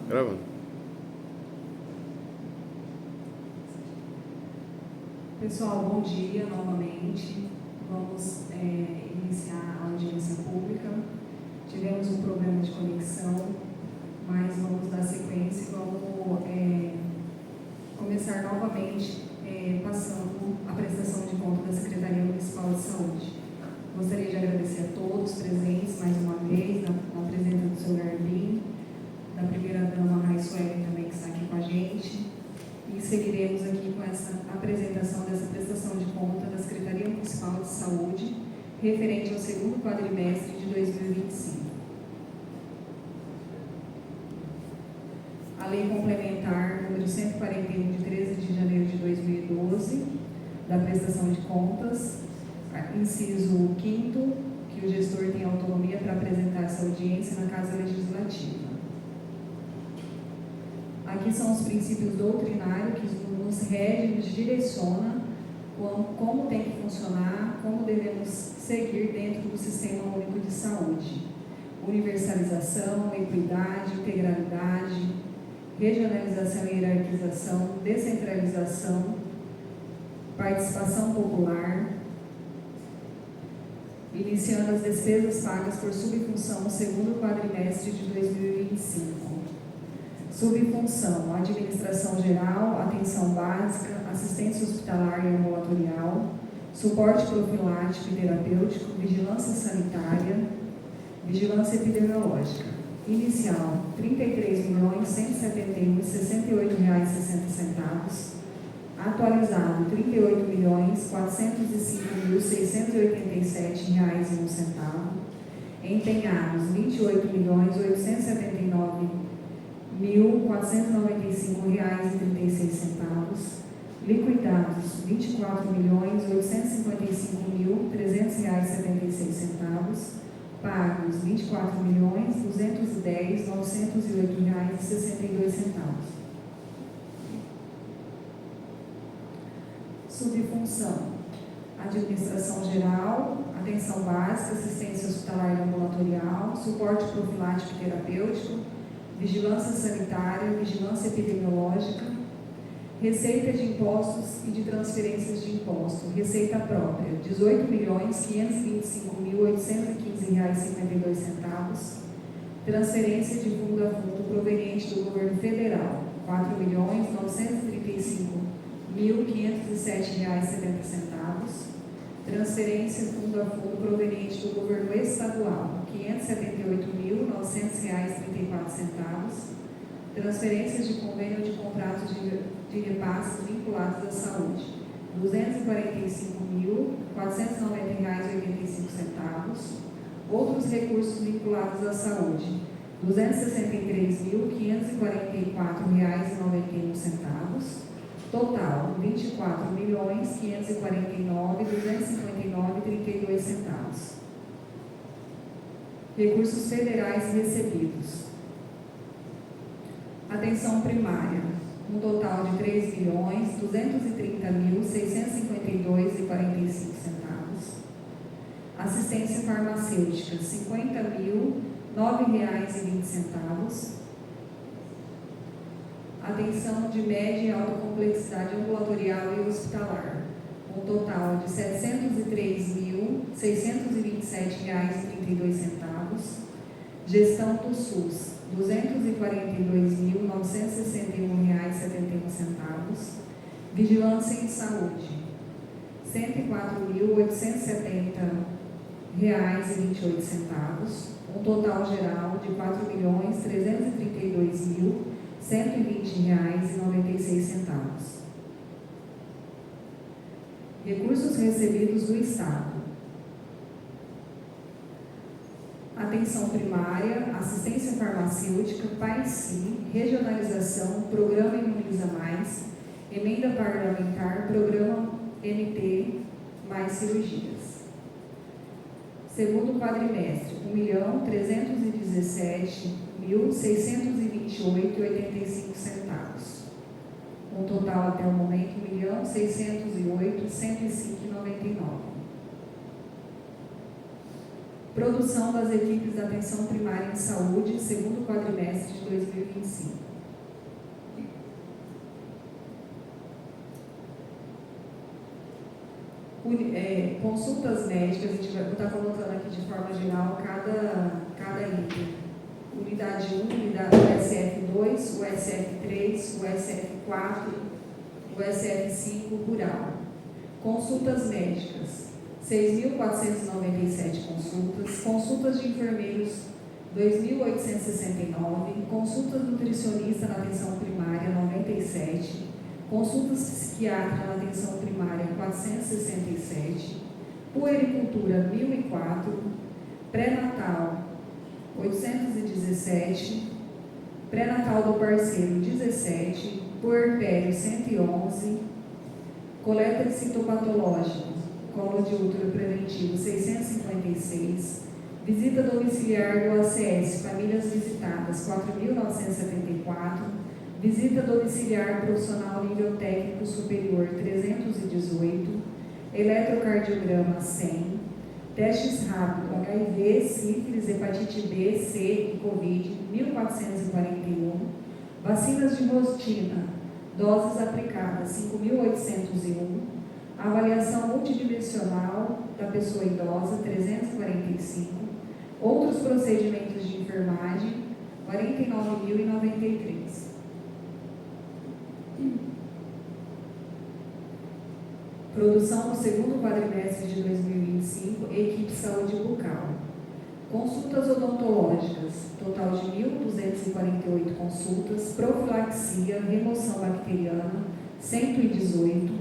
Gravando. Pessoal, bom dia novamente. Vamos iniciar a audiência pública. Tivemos um problema de conexão, mas vamos dar sequência e vamos começar novamente passando a prestação de conta da Secretaria Municipal de Saúde. Gostaria de agradecer a todos presentes mais uma vez, na presença do Sr. Arlim, da primeira-dama Raisueli também, que está aqui com a gente. E seguiremos aqui com essa apresentação dessa prestação de conta da Secretaria Municipal de Saúde, referente ao segundo quadrimestre de 2025. A Lei Complementar número 141, de 13 de janeiro de 2012, da prestação de contas, inciso 5º, que o gestor tem autonomia para apresentar essa audiência na Casa Legislativa. Aqui são os princípios doutrinários que nos regem, nos direciona como tem que funcionar, como devemos seguir dentro do Sistema Único de Saúde. Universalização, equidade, integralidade, regionalização e hierarquização, descentralização, participação popular, iniciando as despesas pagas por subfunção no segundo quadrimestre de 2025. Subfunção: administração geral, atenção básica, assistência hospitalar e ambulatorial, suporte profilático e terapêutico, vigilância sanitária, vigilância epidemiológica. Inicial: R$ 33.171,68,60. Atualizado: R$ 38.405.687,01. Empenhados: R$ 28.879.495,36. Liquidados: R$ 24.855.300,76. Pagos: R$ 24.210.908,62. Subfunção: administração geral, atenção básica, assistência hospitalar e ambulatorial, suporte profilático e terapêutico, vigilância sanitária, vigilância epidemiológica, receita de impostos e de transferências de imposto. Receita própria: R$ 18.525.815,52. Transferência de fundo a fundo proveniente do governo federal: R$ 4.935.507,70. Transferência de fundo a fundo proveniente do governo estadual: R$ 578.900,34. Transferências de convênio de contratos de repasses vinculados à saúde: R$ 245.490,85. Outros recursos vinculados à saúde: R$ 263.544,91. Total: R$ 24.549.259,32. Recursos federais recebidos. Atenção primária: um total de R$ 3.230.652,45. Assistência farmacêutica: R$ 50.009,20. Atenção de média e alta complexidade ambulatorial e hospitalar: um total de R$ 703.627,32. Gestão do SUS: R$ 242.961,71. Vigilância em saúde: R$ 104.870,28. Um total geral de R$ 4.332.120,96. Recursos recebidos do Estado. Atenção primária, assistência farmacêutica, PAICI, regionalização, programa Imuniza Mais, emenda parlamentar, programa NT, mais cirurgias. Segundo quadrimestre: R$ 1.317.628,85. Um total até o momento: R$ 1.608.105,99. Produção das equipes da atenção primária em saúde, segundo quadrimestre de 2025. 2025. Consultas médicas, a gente vai estar colocando aqui de forma geral cada item. Unidade 1, unidade USF2, USF3, USF4, USF5, rural. Consultas médicas, 6.497 consultas. Consultas de enfermeiros, 2.869. Consultas nutricionista na atenção primária, 97. Consultas psiquiátricas na atenção primária, 467. Puericultura, 1.004. Pré-natal, 817. Pré-natal do parceiro, 17. Puerpério, 111. Coleta de citopatológicos, colo de útero preventivo, 656. Visita domiciliar do ACS, famílias visitadas, 4.974. Visita domiciliar profissional nível técnico superior, 318. Eletrocardiograma, 100. Testes rápidos, HIV, sífilis, hepatite B, C e Covid, 1.441. Vacinas de rotina, doses aplicadas, 5.801. Avaliação multidimensional da pessoa idosa, 345. Outros procedimentos de enfermagem, 49.093. Produção no segundo quadrimestre de 2025, equipe saúde bucal. Consultas odontológicas, total de 1.248 consultas. Profilaxia, remoção bacteriana, 118.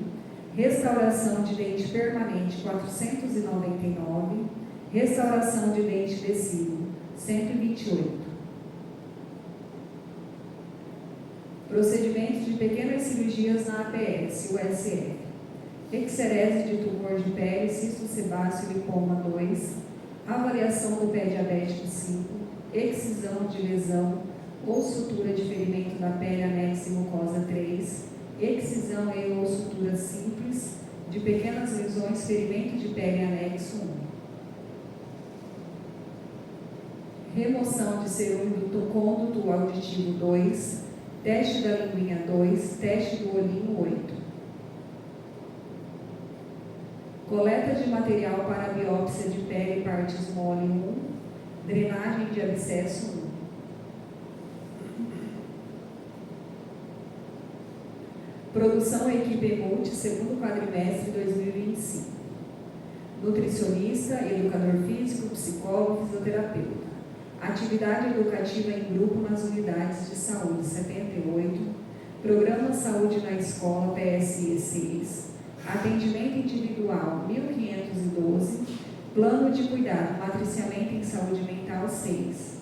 Restauração de dente permanente, 499. Restauração de dente decíduo, 128. Procedimentos de pequenas cirurgias na APS, USF. Excerese de tumor de pele, cisto sebáceo, lipoma 2. Avaliação do pé diabético 5. Excisão de lesão ou sutura de ferimento da pele anexa e mucosa 3. Excisão e ou sutura simples de pequenas lesões, ferimento de pele anexo 1. Remoção de cerúmen do cônduto auditivo 2. Teste da linguinha 2. Teste do olhinho 8. Coleta de material para biópsia de pele e partes mole 1. Drenagem de abscesso 1. Produção equipe multi, segundo quadrimestre de 2025. Nutricionista, educador físico, psicólogo, fisioterapeuta. Atividade educativa em grupo nas unidades de saúde, 78. Programa Saúde na Escola, PSE 6. Atendimento individual, 1.512. Plano de cuidado, matriciamento em saúde mental, 6.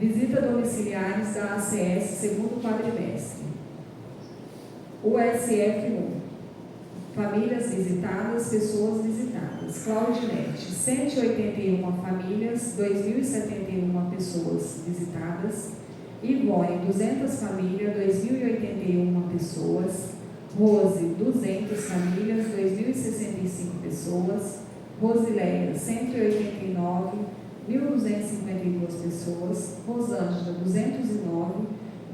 Visita domiciliares da ACS, segundo quadrimestre. USF 1. Famílias visitadas, pessoas visitadas. Claudinete, 181 famílias, 2.071 pessoas visitadas. Ivone, 200 famílias, 2.081 pessoas. Rose, 200 famílias, 2.065 pessoas. Rosileia, 189, 1.252 pessoas. Rosângela, 209,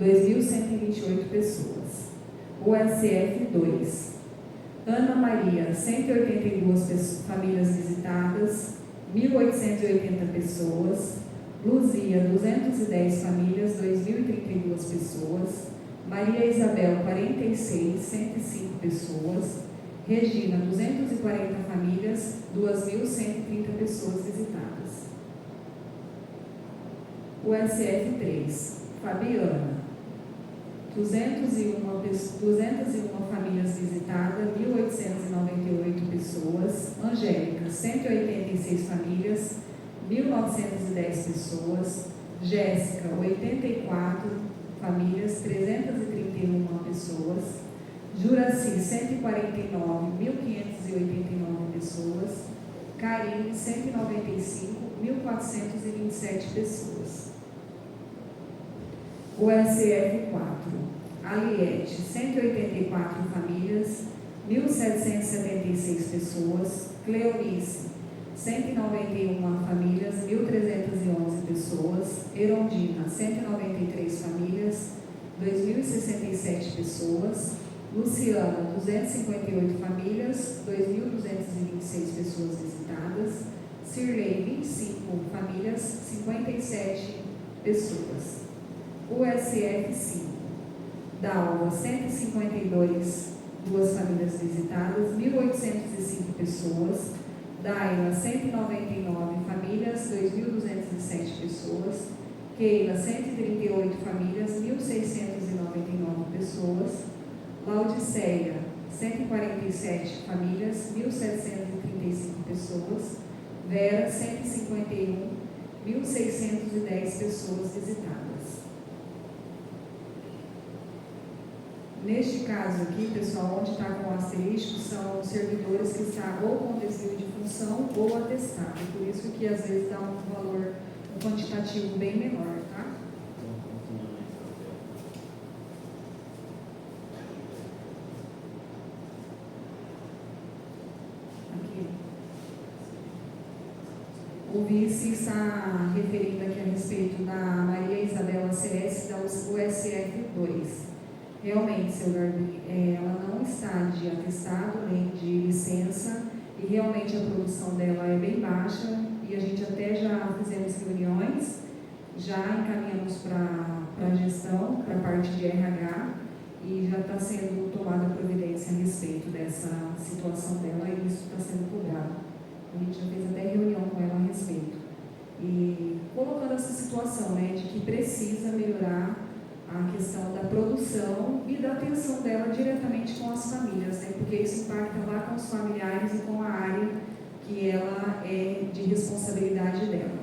2.128 pessoas. USF 2. Ana Maria, 182 famílias visitadas, 1.880 pessoas. Luzia, 210 famílias, 2.032 pessoas. Maria Isabel, 46, 105 pessoas. Regina, 240 famílias, 2.130 pessoas visitadas. USF 3. Fabiana, 201 famílias visitadas, 1.898 pessoas. Angélica, 186 famílias, 1.910 pessoas. Jéssica, 84 famílias, 331 pessoas. Juraci, 149, 1.589 pessoas. Karine, 195, 1.427 pessoas. USF 4. Aliete, 184 famílias, 1.776 pessoas. Cleonice, 191 famílias, 1.311 pessoas. Erondina, 193 famílias, 2.067 pessoas. Luciana, 258 famílias, 2.226 pessoas visitadas. Sirlei, 25 famílias, 57 pessoas. USF 5, Dalva, 152, 2 famílias visitadas, 1.805 pessoas. Daila, 199 famílias, 2.207 pessoas. Keila, 138 famílias, 1.699 pessoas. Laodiceia, 147 famílias, 1.735 pessoas. Vera, 151, 1.610 pessoas visitadas. Neste caso aqui, pessoal, onde está com o asterisco, são servidores que estão ou com desvio de função ou atestado. Por isso que às vezes dá um valor, um quantitativo bem menor, tá? Aqui. O vice está referindo aqui a respeito da Maria Isabela CS da USF 2. Realmente, seu Garbi, ela não está de atestado nem de licença e realmente a produção dela é bem baixa e a gente até já fizemos reuniões, já encaminhamos para a gestão, para a parte de RH e já está sendo tomada providência a respeito dessa situação dela e isso está sendo cobrado. A gente já fez até reunião com ela a respeito. E colocando essa situação, né, de que precisa melhorar a questão da produção e da atenção dela diretamente com as famílias, né? Porque isso impacta lá com os familiares e com a área que ela é de responsabilidade dela.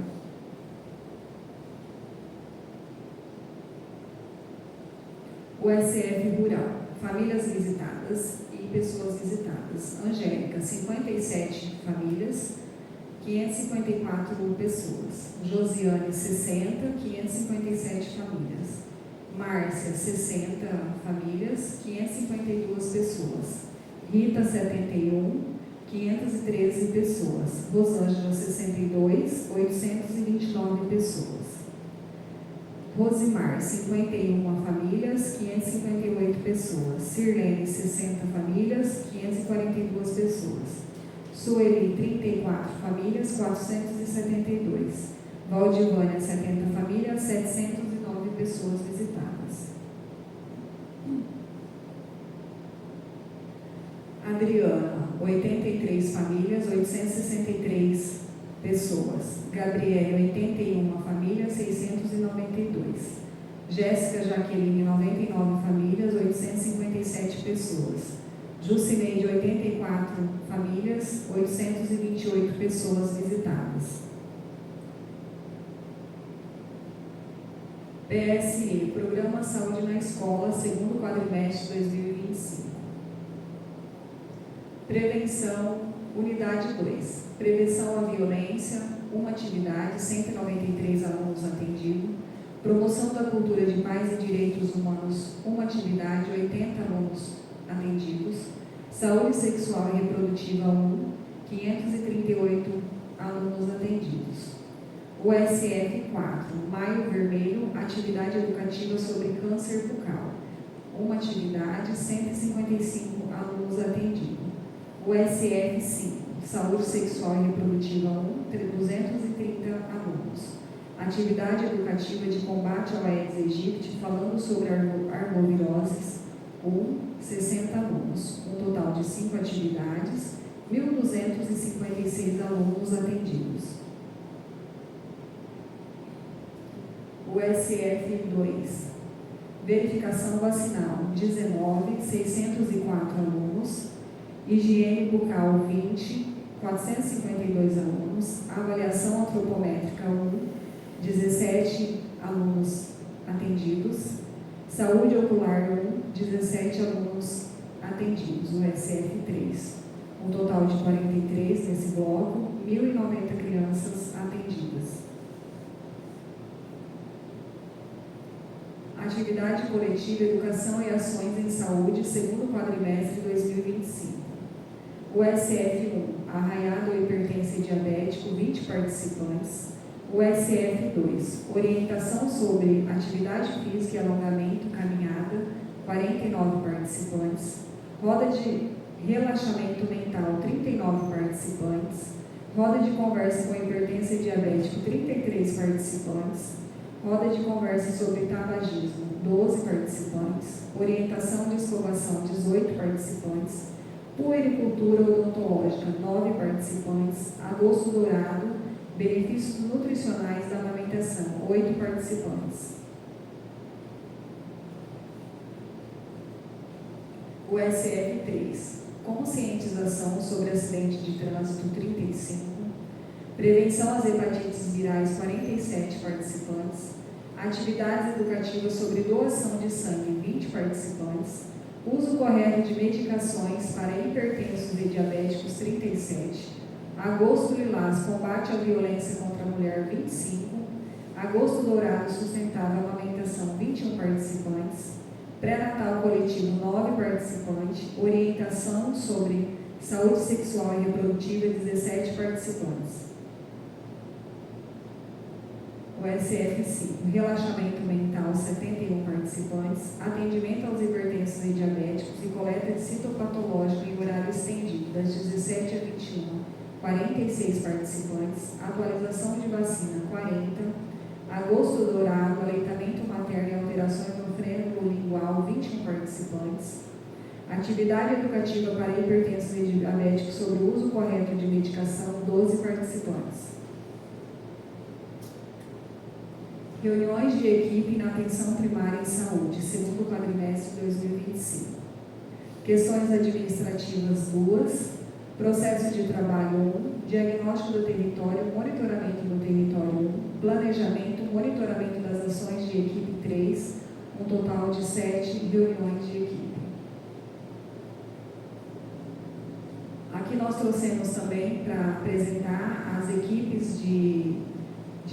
O SF Rural, famílias visitadas e pessoas visitadas. Angélica, 57 famílias, 554 pessoas. Josiane, 60, 557 famílias. Márcia, 60 famílias, 552 pessoas. Rita, 71, 513 pessoas. Rosângela, 62, 829 pessoas. Rosimar, 51 famílias, 558 pessoas. Sirlene, 60 famílias, 542 pessoas. Sueli, 34 famílias, 472. Valdivânia, 70 famílias, 709 pessoas visitadas. Adriana, 83 famílias, 863 pessoas. Gabriele, 81 famílias, 692. Jéssica Jaqueline, 99 famílias, 857 pessoas. Jucineide, 84 famílias, 828 pessoas visitadas. PSE, Programa Saúde na Escola, segundo quadrimestre 2025. Prevenção, Unidade 2. Prevenção à violência, uma atividade, 193 alunos atendidos. Promoção da cultura de paz e direitos humanos, uma atividade, 80 alunos atendidos. Saúde sexual e reprodutiva 1, 538 alunos atendidos. O SF 4, Maio Vermelho, atividade educativa sobre câncer bucal. Uma atividade, 155 alunos atendidos. O SF 5, Saúde Sexual e Reprodutiva 1, 230 alunos. Atividade educativa de combate ao Aedes aegypti, falando sobre arboviroses, 60 alunos. Um total de 5 atividades, 1.256 alunos atendidos. O SF2, verificação vacinal, 19, 604 alunos. Higiene bucal, 20, 452 alunos. Avaliação antropométrica, 17 alunos atendidos. Saúde ocular, 17 alunos atendidos, o SF3. Um total de 43 nesse bloco, 1.090 crianças atendidas. Atividade coletiva, educação e ações em saúde, segundo quadrimestre 2025. O SF1, Arraiado ou hipertenso e diabético, 20 participantes. O SF2, orientação sobre atividade física e alongamento, caminhada, 49 participantes. Roda de relaxamento mental, 39 participantes. Roda de conversa com hipertenso e diabético, 33 participantes. Roda de conversa sobre tabagismo, 12 participantes. Orientação de escovação, 18 participantes. Puericultura odontológica, 9 participantes. Agosto dourado, benefícios nutricionais da amamentação, 8 participantes. O SF3, conscientização sobre acidente de trânsito, 35. Prevenção às hepatites virais, 47 participantes. Atividades educativas sobre doação de sangue, 20 participantes. Uso correto de medicações para hipertensos e diabéticos, 37. Agosto lilás, combate à violência contra a mulher, 25. Agosto dourado, sustentável amamentação, 21 participantes. Pré-natal coletivo, 9 participantes. Orientação sobre saúde sexual e reprodutiva, 17 participantes. O SF5, relaxamento mental, 71 participantes. Atendimento aos hipertensos e diabéticos e coleta de citopatológico em horário estendido, das 17 a 21, 46 participantes. Atualização de vacina, 40. Agosto dourado, aleitamento materno e alterações no freno lingual, 21 participantes. Atividade educativa para hipertensos e diabéticos sobre o uso correto de medicação, 12 participantes. Reuniões de equipe na atenção primária em saúde, segundo quadrimestre de 2025. Questões administrativas, 2. Processo de trabalho, 1. Diagnóstico do território, monitoramento do território, 1. Planejamento, monitoramento das ações de equipe, 3. Um total de 7 reuniões de equipe. Aqui nós trouxemos também para apresentar as equipes de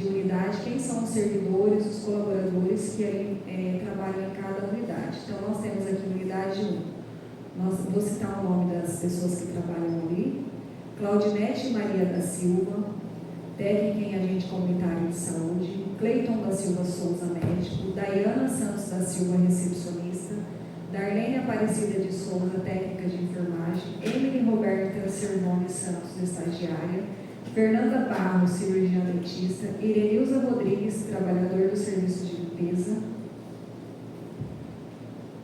unidade, quem são os servidores, os colaboradores que ali trabalham em cada unidade. Então, nós temos aqui unidade 1. Vou citar o nome das pessoas que trabalham ali. Claudinete Maria da Silva, técnica em agente comunitário de saúde. Cleiton da Silva Souza, médico. Daiana Santos da Silva, recepcionista. Darlene Aparecida de Souza, técnica de enfermagem. Emily Roberta Servone Santos, estagiária. Fernanda Barros, cirurgiã dentista. Irenilza Rodrigues, trabalhador do serviço de limpeza.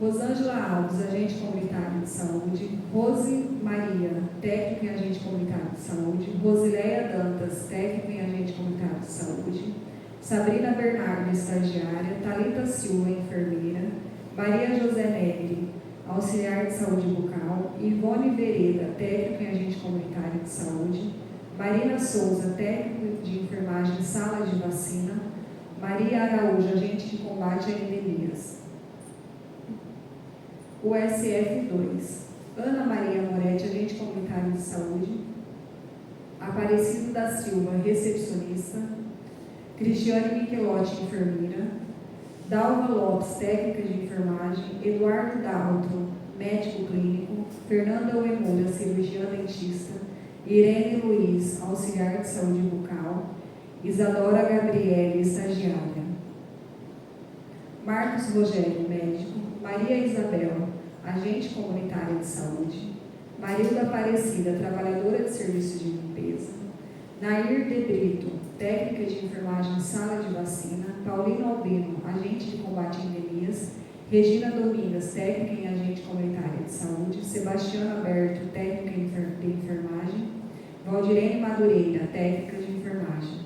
Rosângela Alves, agente comunitário de saúde. Rose Maria, técnica em agente comunitário de saúde. Rosileia Dantas, técnica em agente comunitário de saúde. Sabrina Bernardo, estagiária. Thalita Silva, enfermeira. Maria José Negri, auxiliar de saúde bucal. Ivone Vereda, técnica em agente comunitário de saúde. Marina Souza, técnico de enfermagem, sala de vacina. Maria Araújo, agente de combate a endemias. O SF2. Ana Maria Moretti, agente comunitário de saúde. Aparecido da Silva, recepcionista. Cristiane Michelotti, enfermeira. Dalva Lopes, técnica de enfermagem. Eduardo Daltro, médico clínico. Fernanda Uemura, cirurgiã dentista. Irene Luiz, auxiliar de saúde bucal. Isadora Gabriele, estagiária. Marcos Rogério, médico. Maria Isabel, agente comunitária de saúde. Marilda Aparecida, trabalhadora de serviço de limpeza. Nair de Brito, técnica de enfermagem, sala de vacina. Paulino Albino, agente de combate a endemias. Regina Domingas, técnica em agente comunitária de saúde. Sebastiana Berto, técnica de enfermagem. Valdirene Madureira, técnica de enfermagem.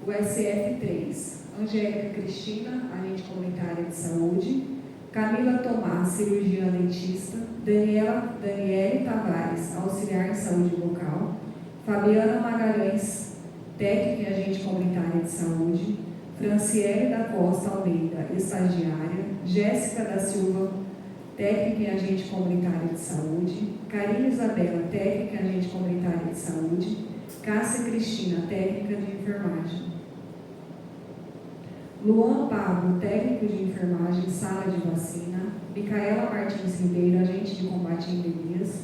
O SF3. Angélica Cristina, agente comunitária de saúde. Camila Tomás, cirurgiã dentista. Daniele Tavares, auxiliar de saúde bucal. Fabiana Magalhães, técnica em agente comunitária de saúde. Franciele da Costa Almeida, estagiária. Jéssica da Silva, técnica em agente comunitária de saúde. Karine Isabela, técnica em agente comunitária de saúde. Cássia Cristina, técnica de enfermagem. Luan Pablo, técnico de enfermagem, sala de vacina. Micaela Martins Ribeiro, agente de combate a endemias.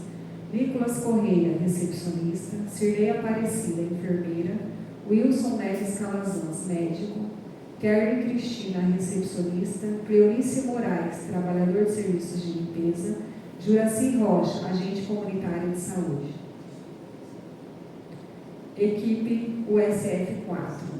Nicolas Correia, recepcionista. Cirlei Aparecida, enfermeira. Wilson Neves Calazans, médico. Kerry Cristina, recepcionista. Cleonice Moraes, trabalhador de serviços de limpeza. Juraci Rocha, agente comunitário de saúde. Equipe USF 4.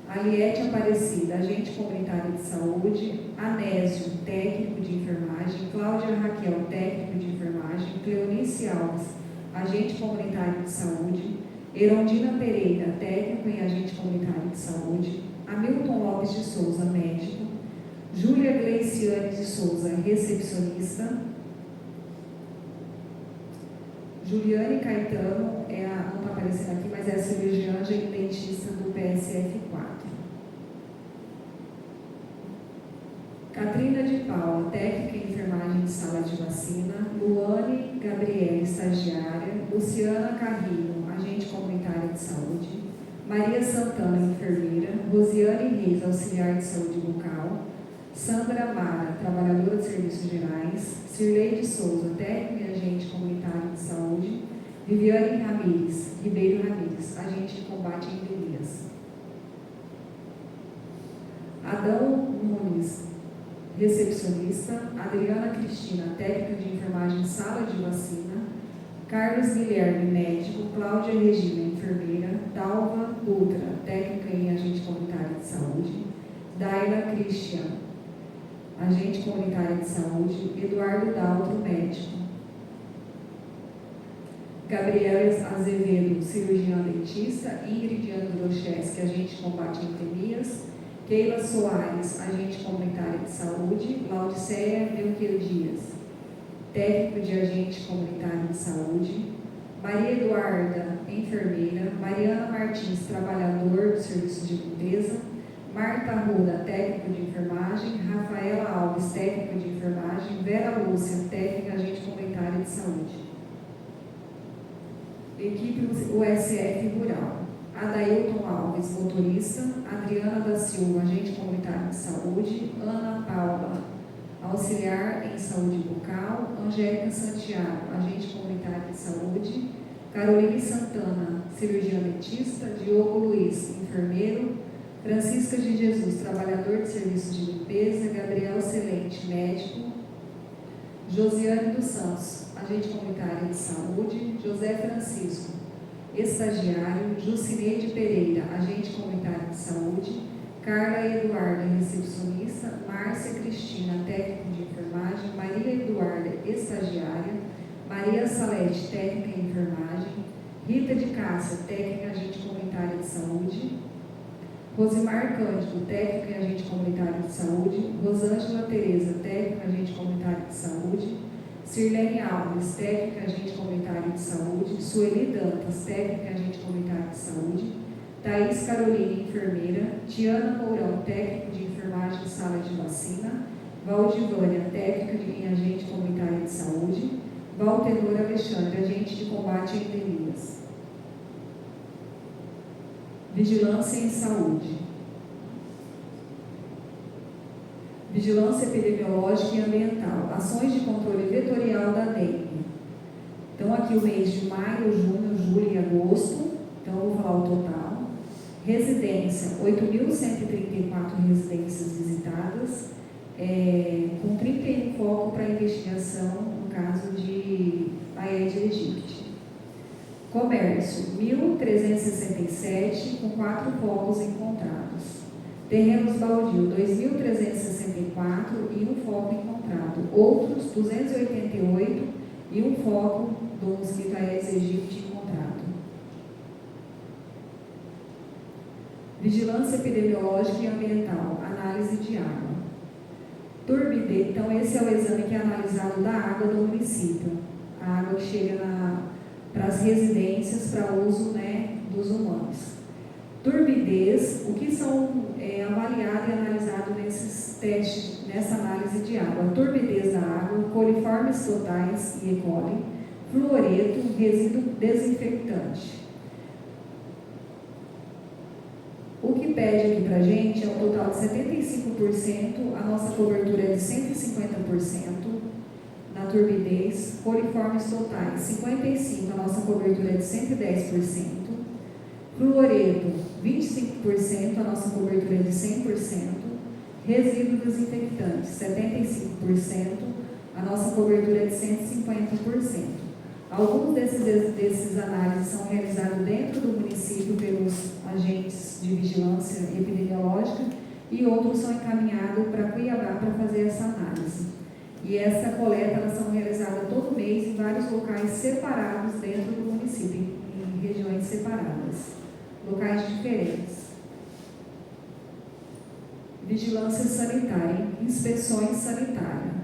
Aliete Aparecida, agente comunitário de saúde. Anésio, técnico de enfermagem. Cláudia Raquel, técnico de enfermagem. Cleonice Alves, agente comunitário de saúde. Erondina Pereira, técnico e agente comunitário de saúde. Hamilton Lopes de Souza, médico. Júlia Gleiciane de Souza, recepcionista. Juliane Caetano, não está aparecendo aqui, mas é a cirurgiã e dentista do PSF 4. Catrina de Paula, técnica em enfermagem de sala de vacina. Luane Gabriela, estagiária. Luciana Carrilho, agente comunitária de saúde. Maria Santana, enfermeira. Rosiane Reis, auxiliar de saúde bucal. Sandra Mara, trabalhadora de serviços gerais. Cirlei de Souza, técnica e agente comunitário de saúde. Viviane Ribeiro Ramires, agente de combate a endemias. Adão Nunes, recepcionista. Adriana Cristina, técnica de enfermagem sala de vacina. Carlos Guilherme, médico. Cláudia Regina, enfermeira. Dalva Dutra, técnica em agente comunitário de saúde. Daila Christian, agente comunitário de saúde. Eduardo Daltro, médico. Gabriela Azevedo, cirurgiã dentista. Ingrid Androcheski, agente de combate a endemias. Keila Soares, agente comunitário de saúde. Laudiceia Melchior Dias, técnico de agente comunitário de saúde. Maria Eduarda, enfermeira. Mariana Martins, trabalhador de serviços de limpeza. Marta Ruda, técnico de enfermagem. Rafaela Alves, técnico de enfermagem. Vera Lúcia, técnica agente comunitário de saúde. Equipe USF Rural. Adailton Alves, motorista. Adriana da Silva, agente comunitário de saúde. Ana Paula, auxiliar em saúde bucal. Angélica Santiago, agente comunitário de saúde. Caroline Santana, cirurgiã dentista. Diogo Luiz, enfermeiro. Francisca de Jesus, trabalhador de serviços de limpeza. Gabriel Celente, médico. Josiane dos Santos, agente comunitário de saúde. José Francisco, estagiário. Jucineide Pereira, agente comunitário de saúde. Carla Eduarda, recepcionista. Márcia Cristina, técnico de enfermagem. Maria Eduarda, estagiária. Maria Salete, técnica em enfermagem. Rita de Cássia, técnica agente comunitário de saúde. Rosimar Cândido, técnico em agente comunitário de saúde. Rosângela Tereza, técnica agente comunitário de saúde. Sirlene Alves, técnica agente comunitário de saúde. Sueli Dantas, técnica agente comunitário de saúde. Thaís Caroline, enfermeira. Tiana Mourão, técnico de enfermagem de sala de vacina. Valdivânia, técnica em agente comunitário de saúde. Valtenor Alexandre, agente de combate a endemias. Vigilância em saúde. Vigilância epidemiológica e ambiental. Ações de controle vetorial da dengue. Então, aqui o mês de maio, junho, julho e agosto. Então, eu vou falar o total. Residência, 8.134 residências visitadas, com 31 focos para investigação no caso de Aedes aegypti. Comércio, 1.367, com 4 focos encontrados. Terrenos baldio, 2.364 e 1 foco encontrado. Outros, 288 e 1 foco do mosquito Aedes aegypti encontrado. Vigilância epidemiológica e ambiental, análise de água. Turbidez, então esse é o exame que é analisado da água do município. A água que chega para as residências para uso, dos humanos. Turbidez, o que são avaliado e analisado nesses testes, nessa análise de água? A turbidez da água, coliformes totais e E. coli, fluoreto, resíduo desinfectante. O que pede aqui para a gente é um total de 75%, a nossa cobertura é de 150%, na turbidez, coliformes totais 55, a nossa cobertura é de 110%, fluoreto 25%, a nossa cobertura é de 100%, resíduo desinfectante 75%, a nossa cobertura é de 150%. Alguns desses análises são realizados dentro do município pelos agentes de vigilância epidemiológica e outros são encaminhados para Cuiabá para fazer essa análise. E essa coleta, elas são realizadas todo mês em vários locais separados dentro do município, em regiões separadas, locais diferentes. Vigilância sanitária, inspeções sanitárias.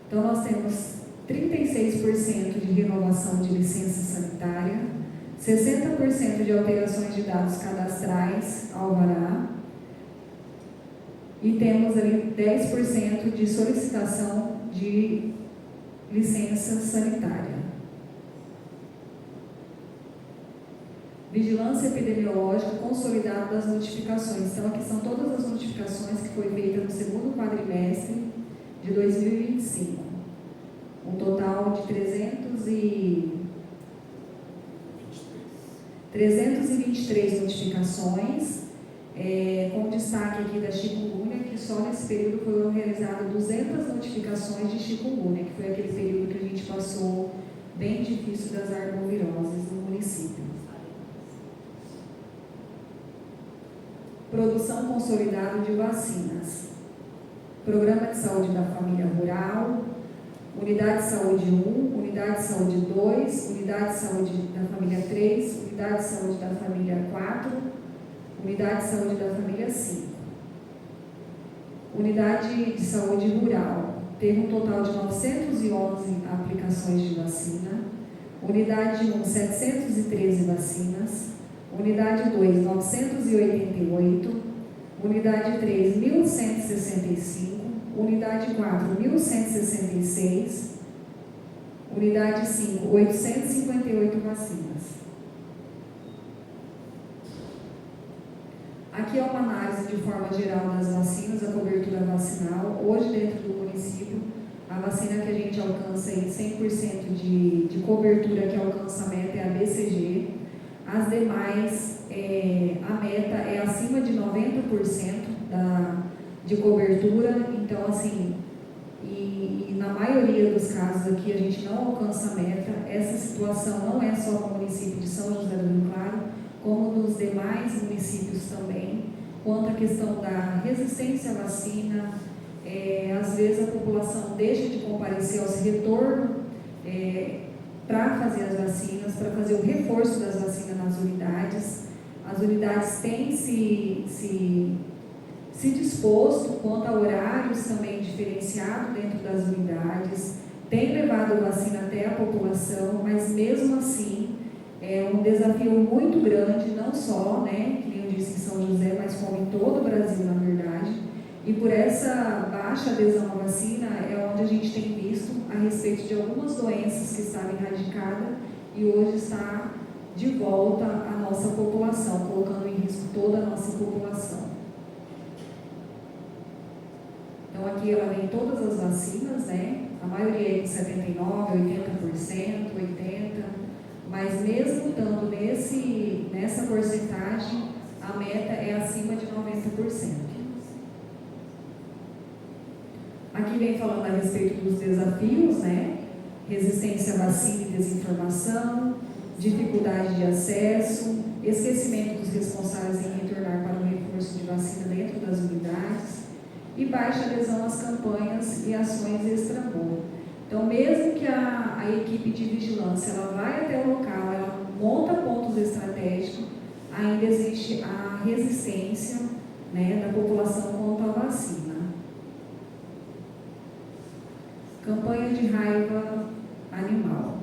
Então, nós temos 36% de renovação de licença sanitária, 60% de alterações de dados cadastrais, alvará, e temos ali 10% de solicitação de licença sanitária. Vigilância epidemiológica consolidada das notificações. Então, aqui são todas as notificações que foi feita no segundo quadrimestre de 2025. Um total de 323 notificações, com destaque aqui da chikungunya, que só nesse período foram realizadas 200 notificações de chikungunya, que foi aquele período que a gente passou bem difícil das arboviroses no município. Produção consolidada de vacinas. Programa de saúde da família rural, unidade de saúde 1, unidade de saúde 2, unidade de saúde da família 3, unidade de saúde da família 4, unidade de saúde da família 5. Unidade de saúde rural, teve um total de 911 aplicações de vacina. Unidade 1, 713 vacinas. Unidade 2, 988. Unidade 3, 1.165. Unidade 4, 1.166. Unidade 5, 858 vacinas. Aqui é uma análise de forma geral das vacinas, a cobertura vacinal. Hoje, dentro do município, a vacina que a gente alcança em 100% de cobertura, que alcança a meta, é a BCG. As demais, a meta é acima de 90% de cobertura. Então, assim, e na maioria dos casos aqui a gente não alcança a meta. Essa situação não é só no município de São José do Rio Claro, como nos demais municípios também, quanto à questão da resistência à vacina. Às vezes a população deixa de comparecer aos retornos para fazer as vacinas, para fazer o reforço das vacinas nas unidades. As unidades têm se disposto quanto a horários também diferenciados dentro das unidades, têm levado vacina até a população, mas mesmo assim é um desafio muito grande, não só, que nem eu disse, em São José, mas como em todo o Brasil, na verdade. E por essa baixa adesão à vacina é onde a gente tem visto a respeito de algumas doenças que estavam erradicadas e hoje está de volta à nossa população, colocando em risco toda a nossa população. Então aqui ela vem todas as vacinas, a maioria é de 79%, 80%, 80%, mas mesmo estando nessa porcentagem, a meta é acima de 90%. Aqui vem falando a respeito dos desafios, resistência à vacina e desinformação, dificuldade de acesso, esquecimento dos responsáveis em retornar para o reforço de vacina dentro das unidades e baixa adesão às campanhas e ações extra-muros. Então, mesmo que a equipe de vigilância ela vai até o local, ela monta pontos estratégicos, ainda existe a resistência da população quanto à vacina. Campanha de raiva animal.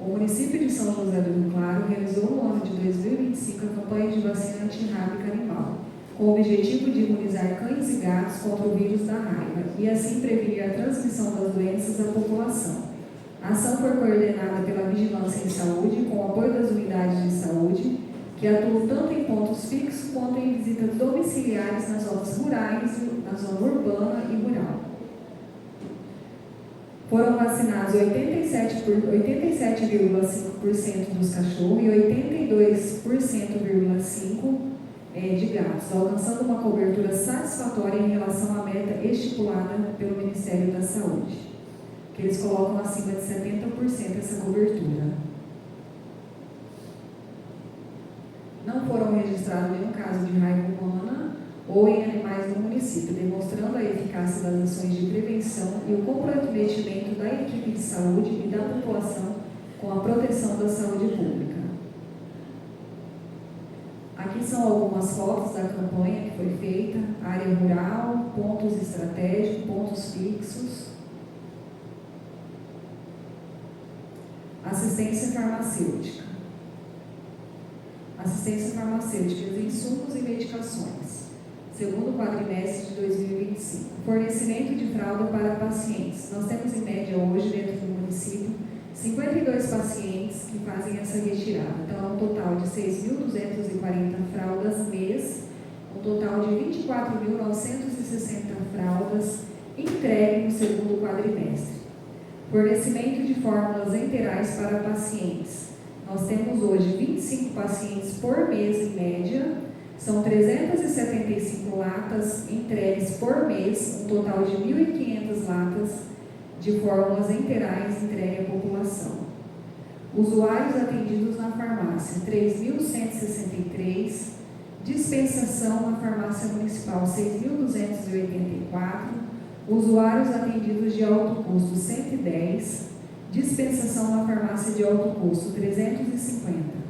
O município de São José do Rio Claro realizou no ano de 2025 a campanha de vacina antirrábica animal, com o objetivo de imunizar cães e gatos contra o vírus da raiva e assim prevenir a transmissão das doenças à população. A ação foi coordenada pela Vigilância em Saúde, com o apoio das unidades de saúde, que atuam tanto em pontos fixos quanto em visitas domiciliares nas zonas rurais, na zona urbana e rural. Foram vacinados 87,5% dos cachorros e 82,5% de gatos, alcançando uma cobertura satisfatória em relação à meta estipulada pelo Ministério da Saúde, que eles colocam acima de 70% essa cobertura. Não foram registrados nenhum caso de raiva humana ou em animais no município, demonstrando a eficácia das ações de prevenção e o comprometimento da equipe de saúde e da população com a proteção da saúde pública. Aqui são algumas fotos da campanha que foi feita: área rural, pontos estratégicos, pontos fixos, assistência farmacêutica. Assistência farmacêutica, insumos e medicações, segundo quadrimestre de 2025. Fornecimento de fralda para pacientes. Nós temos em média hoje dentro do município 52 pacientes que fazem essa retirada. Então, é um total de 6.240 fraldas mês, um total de 24.960 fraldas entregues no segundo quadrimestre. Fornecimento de fórmulas enterais para pacientes. Nós temos hoje 25 pacientes por mês em média, são 375 latas entregues por mês, um total de 1.500 latas de fórmulas enterais entregue à população. Usuários atendidos na farmácia, 3.163, dispensação na farmácia municipal, 6.284, usuários atendidos de alto custo, 110, dispensação na farmácia de alto custo, 350.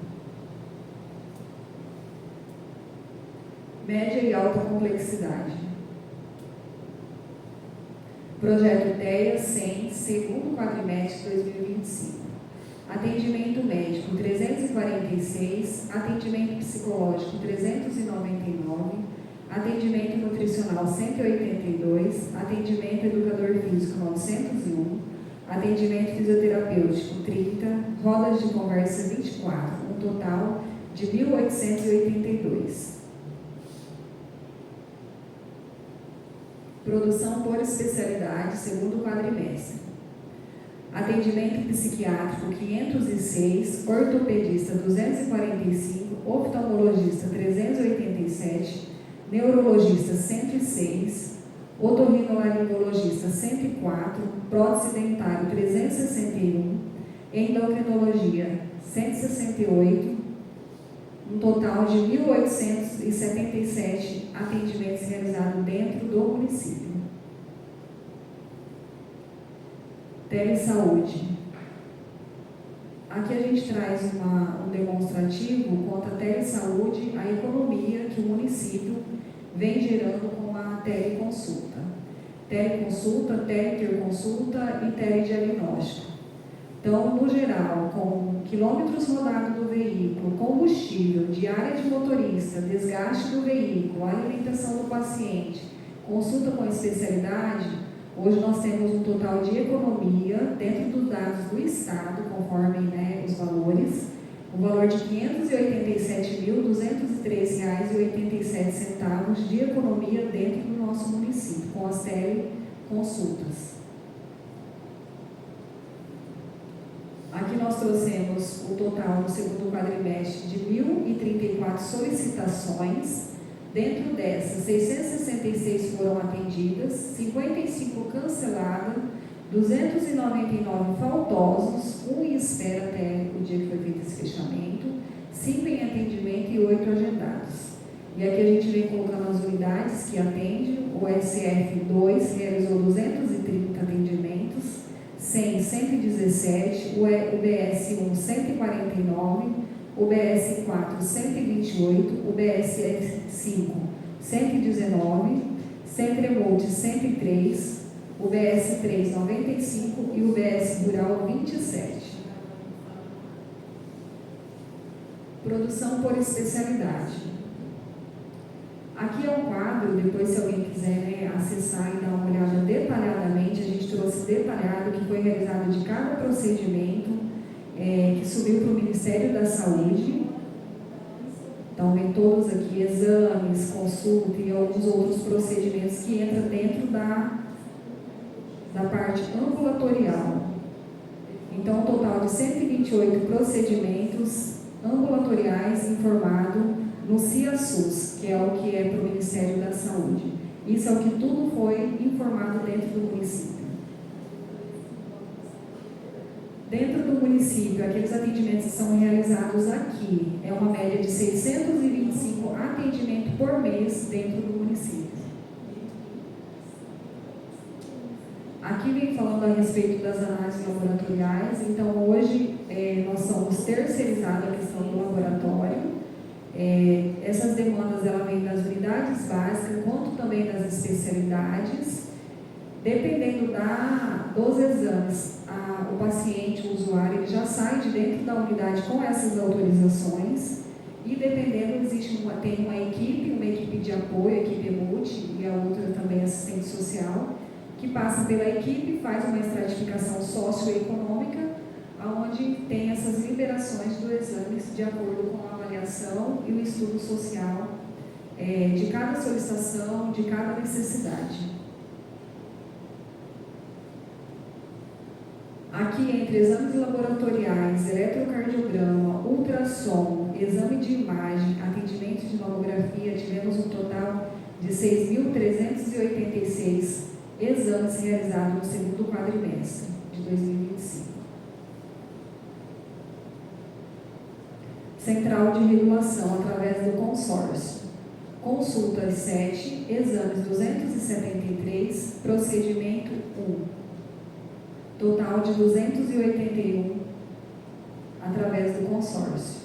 Média e alta complexidade. Projeto TEA 100, segundo quadrimestre de 2025. Atendimento médico, 346. Atendimento psicológico, 399. Atendimento nutricional, 182. Atendimento educador físico, 901. Atendimento fisioterapêutico, 30. Rodas de conversa, 24. Um total de 1.882. Produção por especialidade, segundo quadrimestre. Atendimento psiquiátrico, 506, ortopedista, 245, oftalmologista, 387, neurologista, 106, otorrinolaringologista, 104, prótese dentário, 361, endocrinologia, 168, um total de 1.877 atendimentos realizados dentro do município. Telesaúde. Aqui a gente traz um demonstrativo quanto à telesaúde, a economia que o município vem gerando com a teleconsulta. Teleconsulta, teleinterconsulta e telediagnóstico. Então, no geral, com quilômetros rodados do veículo, combustível, diária de motorista, desgaste do veículo, alimentação do paciente, consulta com especialidade, hoje nós temos um total de economia, dentro dos dados do Estado, conforme os valores, o valor de R$ 587.203,87 de economia dentro do nosso município, com as teleconsultas. Aqui nós trouxemos o total no segundo quadrimestre de 1.034 solicitações. Dentro dessas, 666 foram atendidas, 55 canceladas, 299 faltosos, 1 em espera até o dia que foi feito esse fechamento, 5 em atendimento e 8 agendados. E aqui a gente vem colocando as unidades que atendem. O SF2 realizou 230 atendimentos, 117, o BS1 149, o BS4 128, o BSF5 119, Centremote 103, o BS3 95 e o BS Rural 27. Produção por especialidade. Aqui é um quadro, depois se alguém quiser acessar e dar uma olhada detalhadamente, a gente trouxe detalhado o que foi realizado de cada procedimento que subiu para o Ministério da Saúde. Então, vem todos aqui, exames, consulta e alguns outros procedimentos que entram dentro da parte ambulatorial. Então, um total de 128 procedimentos ambulatoriais informados no CIASUS, que é o que é para o Ministério da Saúde. Isso é o que tudo foi informado dentro do município. Dentro do município, aqueles atendimentos que são realizados aqui, é uma média de 625 atendimentos por mês dentro do município. Aqui vem falando a respeito das análises laboratoriais. Então, hoje, nós somos terceirizados a questão do laboratório. Essas demandas, ela vem das unidades básicas, quanto também das especialidades. Dependendo dos exames, o paciente, o usuário, ele já sai de dentro da unidade com essas autorizações. E dependendo, tem uma equipe de apoio, a equipe multi, e a outra também assistente social, que passa pela equipe, faz uma estratificação socioeconômica, onde tem essas liberações do exame de acordo com a avaliação e o estudo social de cada solicitação, de cada necessidade. Aqui, entre exames laboratoriais, eletrocardiograma, ultrassom, exame de imagem, atendimento de mamografia, tivemos um total de 6.386 exames realizados no segundo quadrimestre de 2025. Central de regulação através do consórcio. Consultas 7, exames 273, procedimento 1. Total de 281 através do consórcio.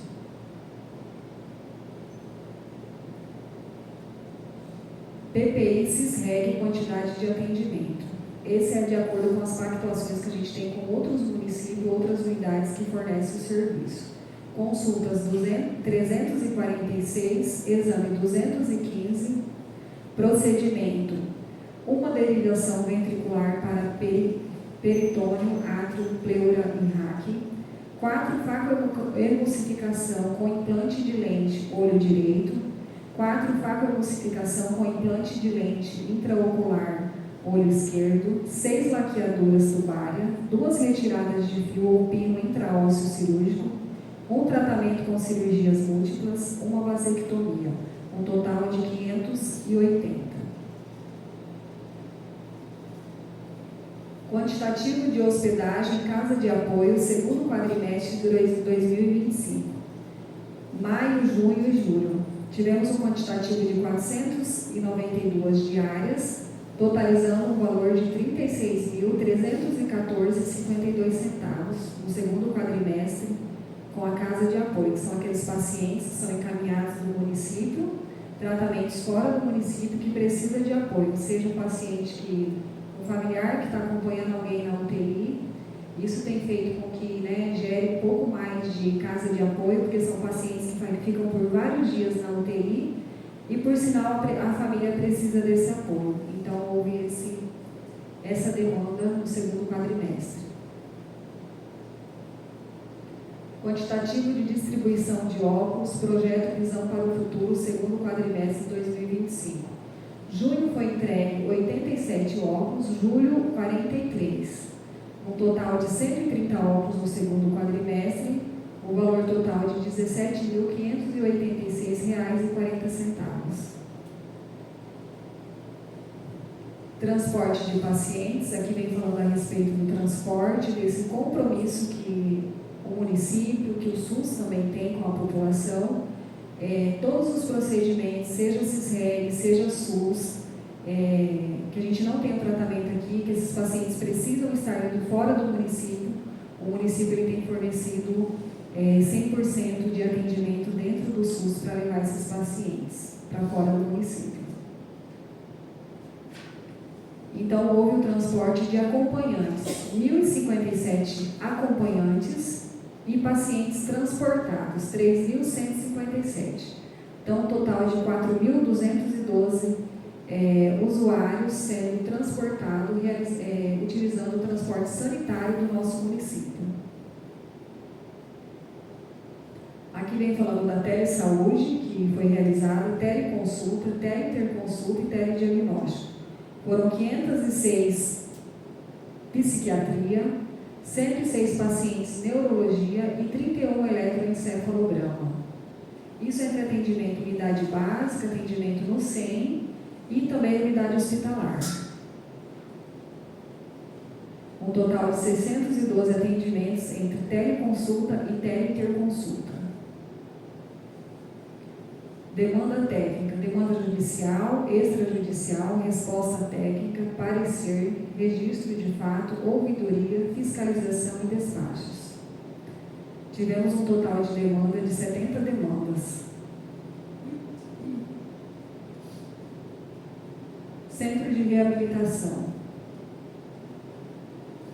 PPI CISREG, quantidade de atendimento. Esse é de acordo com as pactuações que a gente tem com outros municípios, outras unidades que fornecem o serviço. Consultas 346, exame 215, procedimento, uma derivação ventricular para peritônio, átrio, pleura e raque, 4 facoemulsificação com implante de lente, olho direito, 4 facoemulsificação com implante de lente intraocular, olho esquerdo, 6 laqueaduras tubárias, 2 retiradas de fio ou pino intraósseo cirúrgico, um tratamento com cirurgias múltiplas, uma vasectomia, um total de 580. Quantitativo de hospedagem em casa de apoio, segundo quadrimestre de 2025. Maio, junho e julho. Tivemos um quantitativo de 492 diárias, totalizando um valor de R$ 36.314,52 no segundo quadrimestre, com a casa de apoio, que são aqueles pacientes que são encaminhados do município, tratamentos fora do município que precisa de apoio, seja um paciente um familiar que está acompanhando alguém na UTI. Isso tem feito com que gere um pouco mais de casa de apoio, porque são pacientes que ficam por vários dias na UTI e, por sinal, a família precisa desse apoio. Então, houve essa demanda no segundo quadrimestre. Quantitativo de distribuição de óculos, projeto Visão para o Futuro, segundo quadrimestre de 2025. Junho foi entregue 87 óculos, julho 43. Um total de 130 óculos no segundo quadrimestre, o valor total de R$ 17.586,40. Transporte de pacientes, aqui vem falando a respeito do transporte, desse compromisso que o município, que o SUS também tem com a população. Todos os procedimentos, seja CISREG, seja SUS, que a gente não tem um tratamento aqui, que esses pacientes precisam estar indo fora do município. O município ele tem fornecido 100% de atendimento dentro do SUS para levar esses pacientes para fora do município. Então, houve o transporte de acompanhantes, 1.057 acompanhantes e pacientes transportados, 3.157. Então, um total de 4.212 usuários sendo transportados, utilizando o transporte sanitário do nosso município. Aqui vem falando da telesaúde, que foi realizada, teleinterconsulta e telediagnóstico. Foram 506 psiquiatria, 106 pacientes neurologia e 31 eletroencefalograma. Isso entre atendimento unidade básica, atendimento no SEM e também unidade hospitalar. Um total de 612 atendimentos entre teleconsulta e teleinterconsulta. Demanda técnica, demanda judicial, extrajudicial, resposta técnica, parecer, registro de fato, ouvidoria, fiscalização e despachos. Tivemos um total de demanda de 70 demandas. Centro de reabilitação.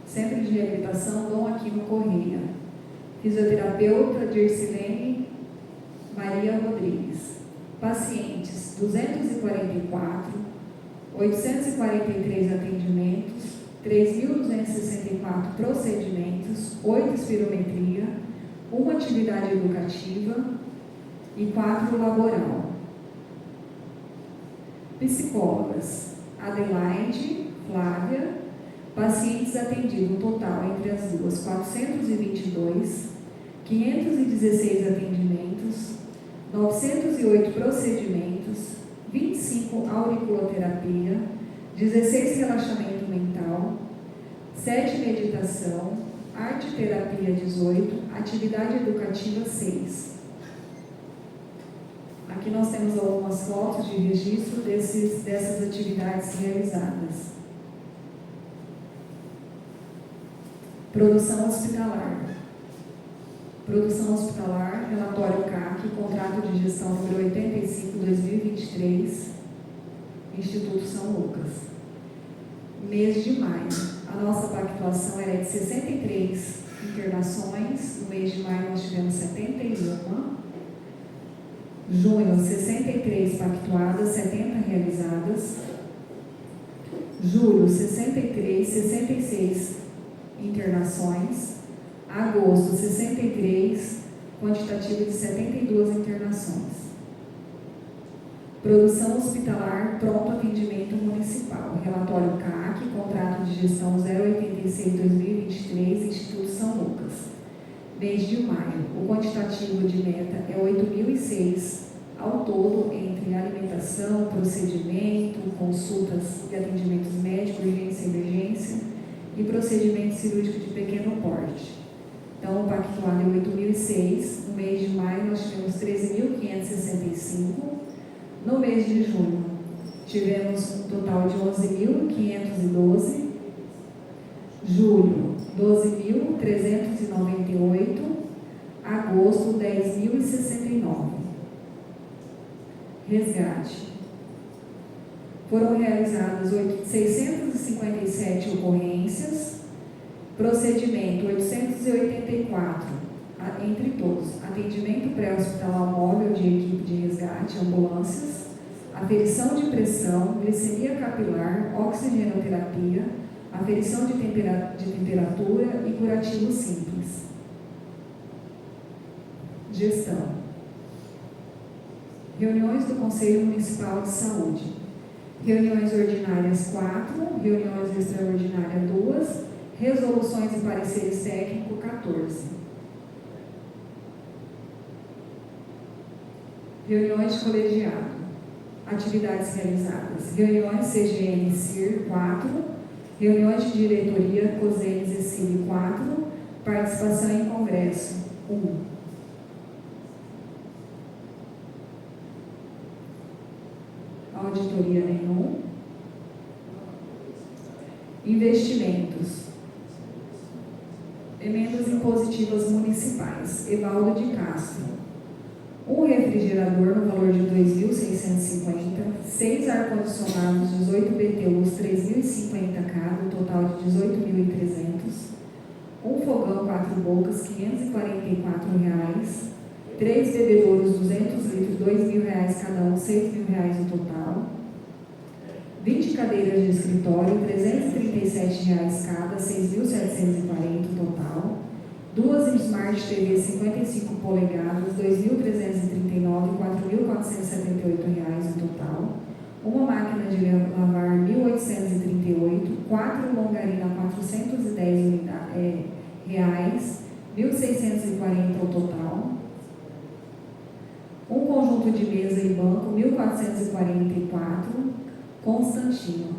Centro de reabilitação Dom Aquino Correia. Fisioterapeuta Dircilene Maria Rodrigues. Pacientes 244, 843 atendimentos, 3.264 procedimentos, 8 espirometria, 1 atividade educativa e 4 laboral. Psicólogas Adelaide, Flávia, pacientes atendidos no total entre as duas 422, 516 atendimentos, 908 procedimentos, 25 auriculoterapia, 16 relaxamento mental, 7 meditação, arte terapia 18, atividade educativa 6. Aqui nós temos algumas fotos de registro dessas atividades realizadas. Produção hospitalar. Produção hospitalar, relatório CAC, contrato de gestão número 85/2023, Instituto São Lucas. Mês de maio, a nossa pactuação era de 63 internações, no mês de maio nós tivemos 71, junho 63 pactuadas, 70 realizadas, julho 63, 66 internações, agosto 63, quantitativo de 72 internações. Produção hospitalar, pronto atendimento municipal, relatório CAC, contrato de gestão 086/2023, Instituto São Lucas. Mês de maio, o quantitativo de meta é 8.006 ao todo, entre alimentação, procedimento, consultas e atendimentos médicos, urgência e emergência e procedimento cirúrgico de pequeno porte. Então, o pactuado é 8.006. No mês de maio, nós tivemos 13.565. No mês de junho, tivemos um total de 11.512. Julho, 12.398. Agosto, 10.069. Resgate. Foram realizadas 657 ocorrências, procedimento 884, entre todos, atendimento pré-hospitalar móvel de equipe de resgate, ambulâncias, aferição de pressão, glicemia capilar, oxigenoterapia, aferição de temperatura e curativo simples. Gestão. Reuniões do Conselho Municipal de Saúde. Reuniões ordinárias 4, reuniões extraordinárias 2, resoluções e pareceres técnicos 14. Reuniões de colegiado. Atividades realizadas. Reuniões CGN-CIR 4, reuniões de diretoria COSENES e CIL 4, participação em congresso 1. Auditoria nenhum. Investimentos. Emendas impositivas municipais. Evaldo de Castro. Um refrigerador no valor de 2.650, 6 ar-condicionados, 18 BTUs, 3.050 cada, um total de 18.300. Um fogão 4 bocas, R$544. 3 bebedouros, 200 litros, R$2.000 cada um, R$6.000 no total. 20 cadeiras de escritório, R$337 cada, R$6.740 no total. 2 Smart TV 55 polegadas, R$2.339, R$4.478 no total. Uma máquina de lavar, R$1.838. 4 longarina, R$400 reais, 1.640 ao total. Um conjunto de mesa e banco, 1.444, Constantino.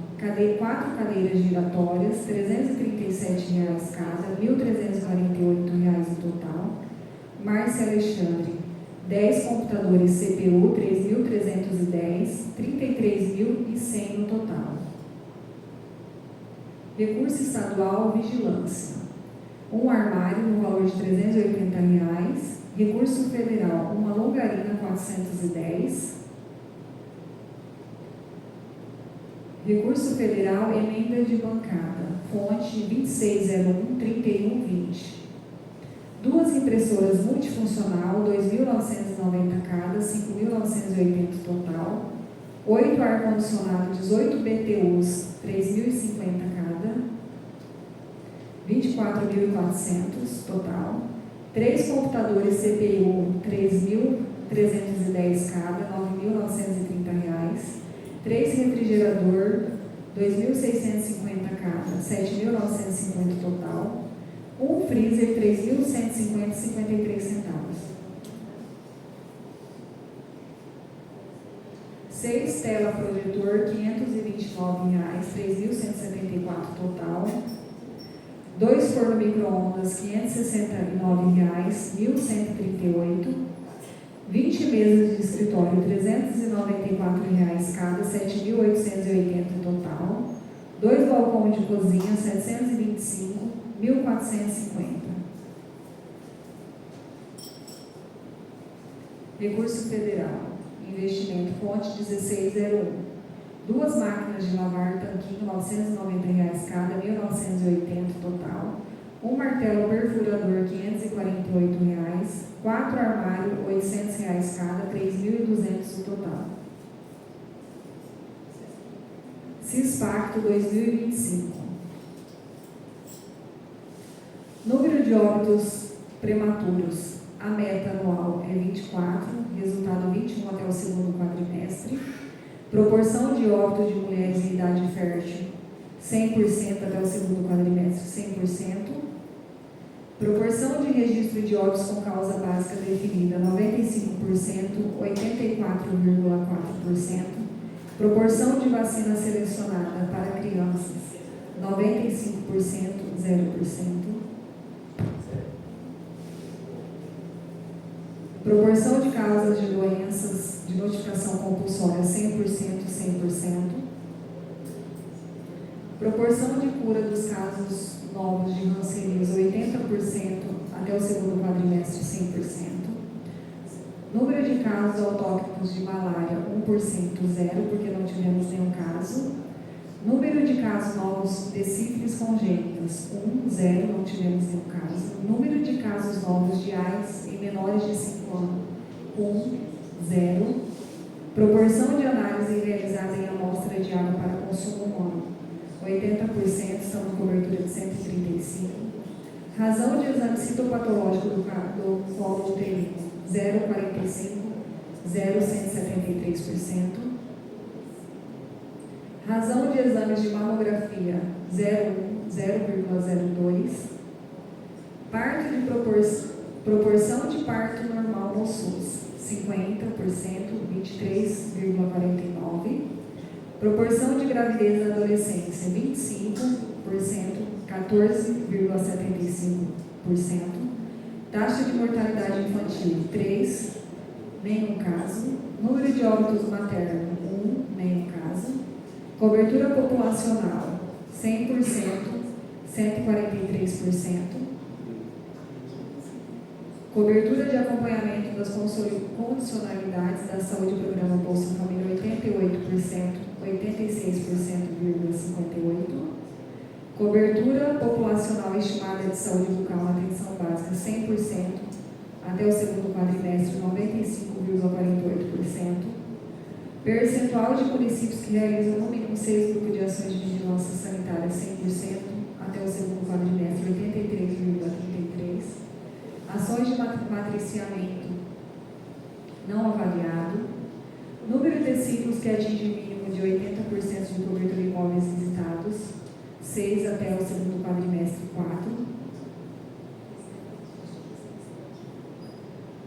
4 cadeiras giratórias, R$ 337 cada, R$ 1.348 no total. Márcia Alexandre, 10 computadores CPU, 3.310, 33.100 no total. Recurso estadual, vigilância. Um armário no valor de R$ 380. Recurso federal, uma longarina 410. Recurso federal, emenda de bancada, fonte 2601-3120. 2 impressoras multifuncional, 2.990 cada, 5.980 total. 8 ar-condicionado, 18 BTUs, 3.050 cada, 24.400 total. 3 computadores CPU, 3.310 cada, R$ 9.930. 3 refrigerador, 2.650 cada, 7.950 total. Um freezer, 3.150,53 centavos. 6 tela projetor, R$ 529, 3.174 total. 2 forno micro-ondas, R$ 569, 1.138. 20 mesas de escritório, R$ 394 cada, 7.880 total. 2 balcões de cozinha, 725, 1.450. Recurso federal, investimento, fonte 1601. 2 máquinas de lavar, tanquinho, R$ 990 cada, 1.980 total. Um martelo perfurador, R$ 548. 4 armários, R$ 800 cada, 3.200 no total. Cispacto 2025. Número de óbitos prematuros. A meta anual é 24, resultado 21 até o segundo quadrimestre. Proporção de óbito de mulheres em idade fértil, 100% até o segundo quadrimestre, 100%. Proporção de registro de óbitos com causa básica definida, 95%, 84,4%. Proporção de vacina selecionada para crianças, 95%, 0%. Proporção de causas de doenças de notificação compulsória, 100%, 100%. Proporção de cura dos casos novos de rancerias, 80% até o segundo quadrimestre, 100%. Número de casos autóctonos de malária, 1%, 0, porque não tivemos nenhum caso. Número de casos novos de sífilis congênitas, 1, 0, não tivemos nenhum caso. Número de casos novos de AIDS em menores de 5 anos, 1, 0. Proporção de análise realizada em amostra de água para consumo humano, 80%, estão com cobertura de 135. Razão de exame citopatológico do colo uterino, 0,45, 0,173%. Razão de exames de mamografia, 0,1, 0,02. Parto de proporção de parto normal no SUS, 50%, 23,49%. Proporção de gravidez na adolescência, 25%, 14,75%. Taxa de mortalidade infantil, 3, nenhum caso. Número de óbitos materno, 1, nenhum caso. Cobertura populacional, 100%, 143%. Cobertura de acompanhamento das condicionalidades da saúde do programa Bolsa Família, 88%, 86,58%. Cobertura populacional estimada de saúde bucal na atenção básica, 100%, até o segundo quadrimestre, 95,48%. Percentual de municípios que realizam no mínimo 6 grupos de ações de vigilância sanitária, 100%, até o segundo quadrimestre, 83,33%. Ações de matriciamento não avaliado. Número de ciclos que atinge o mínimo de 80% de cobertura de imóveis visitados, 6 até o segundo quadrimestre 4.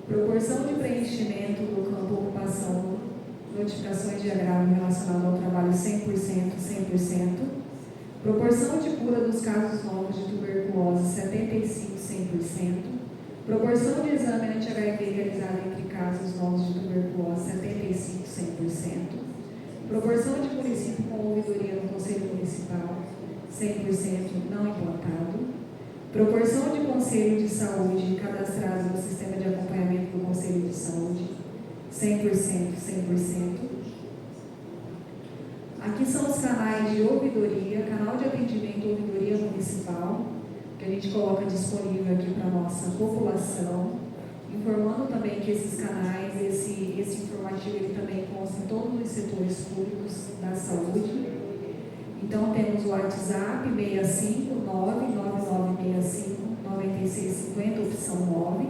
Proporção de preenchimento do campo ocupação, notificações de agravo relacionado ao trabalho 100%, 100%. Proporção de cura dos casos novos de tuberculose 75%, 100%. Proporção de exame anti-HIV realizado entre casos novos de tuberculose 75%, 100%. Proporção de município com ouvidoria no Conselho Municipal 100% não implantado. Proporção de Conselho de Saúde cadastrados no Sistema de Acompanhamento do Conselho de Saúde 100%, 100%. Aqui são os canais de ouvidoria, canal de atendimento ouvidoria municipal, que a gente coloca disponível aqui para a nossa população, informando também que esses canais, esse informativo, ele também consta em todos os setores públicos da saúde. Então, temos o WhatsApp 659-9965-9650, opção 9.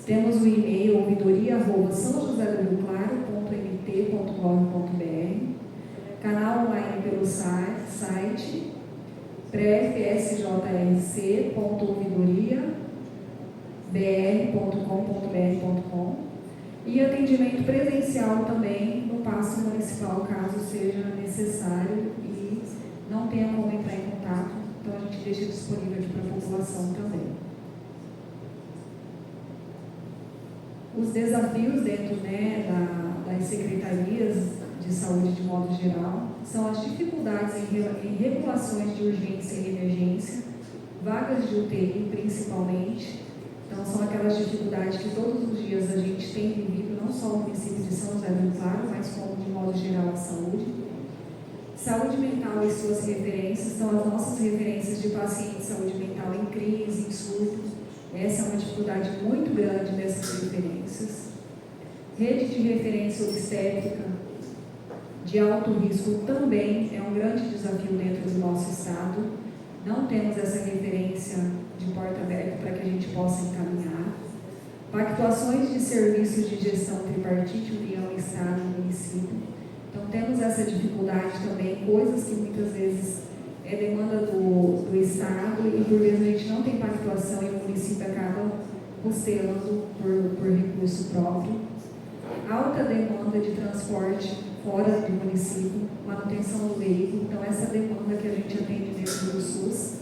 Temos o e-mail ouvidoria@sãojosé-do-rio-claro.mt.gov.br. Canal online pelo site prefsj.ouvidoria.br.com.br. E atendimento presencial também no Paço Municipal, caso seja necessário e não tenha como entrar em contato, então a gente deixa disponível aqui para a população também. Os desafios dentro das secretarias de saúde de modo geral são as dificuldades em regulações de urgência e emergência, vagas de UTI principalmente. Então são aquelas dificuldades que todos os dias a gente tem vivido, não só no município de São José do Rio Claro, mas como de modo geral a saúde. Saúde mental e suas referências, são as nossas referências de pacientes de saúde mental em crise, em surto. Essa é uma dificuldade muito grande dessas referências. Rede de referência obstétrica de alto risco também é um grande desafio dentro do nosso estado. Não temos essa referência de porta aberta para que a gente possa encaminhar. Pactuações de serviços de gestão tripartite, União, Estado e município. Então, temos essa dificuldade também, coisas que muitas vezes é demanda do Estado e por vezes a gente não tem pactuação e o município acaba custeando por recurso próprio. Alta demanda de transporte fora do município, manutenção do veículo, então essa demanda que a gente atende dentro do SUS,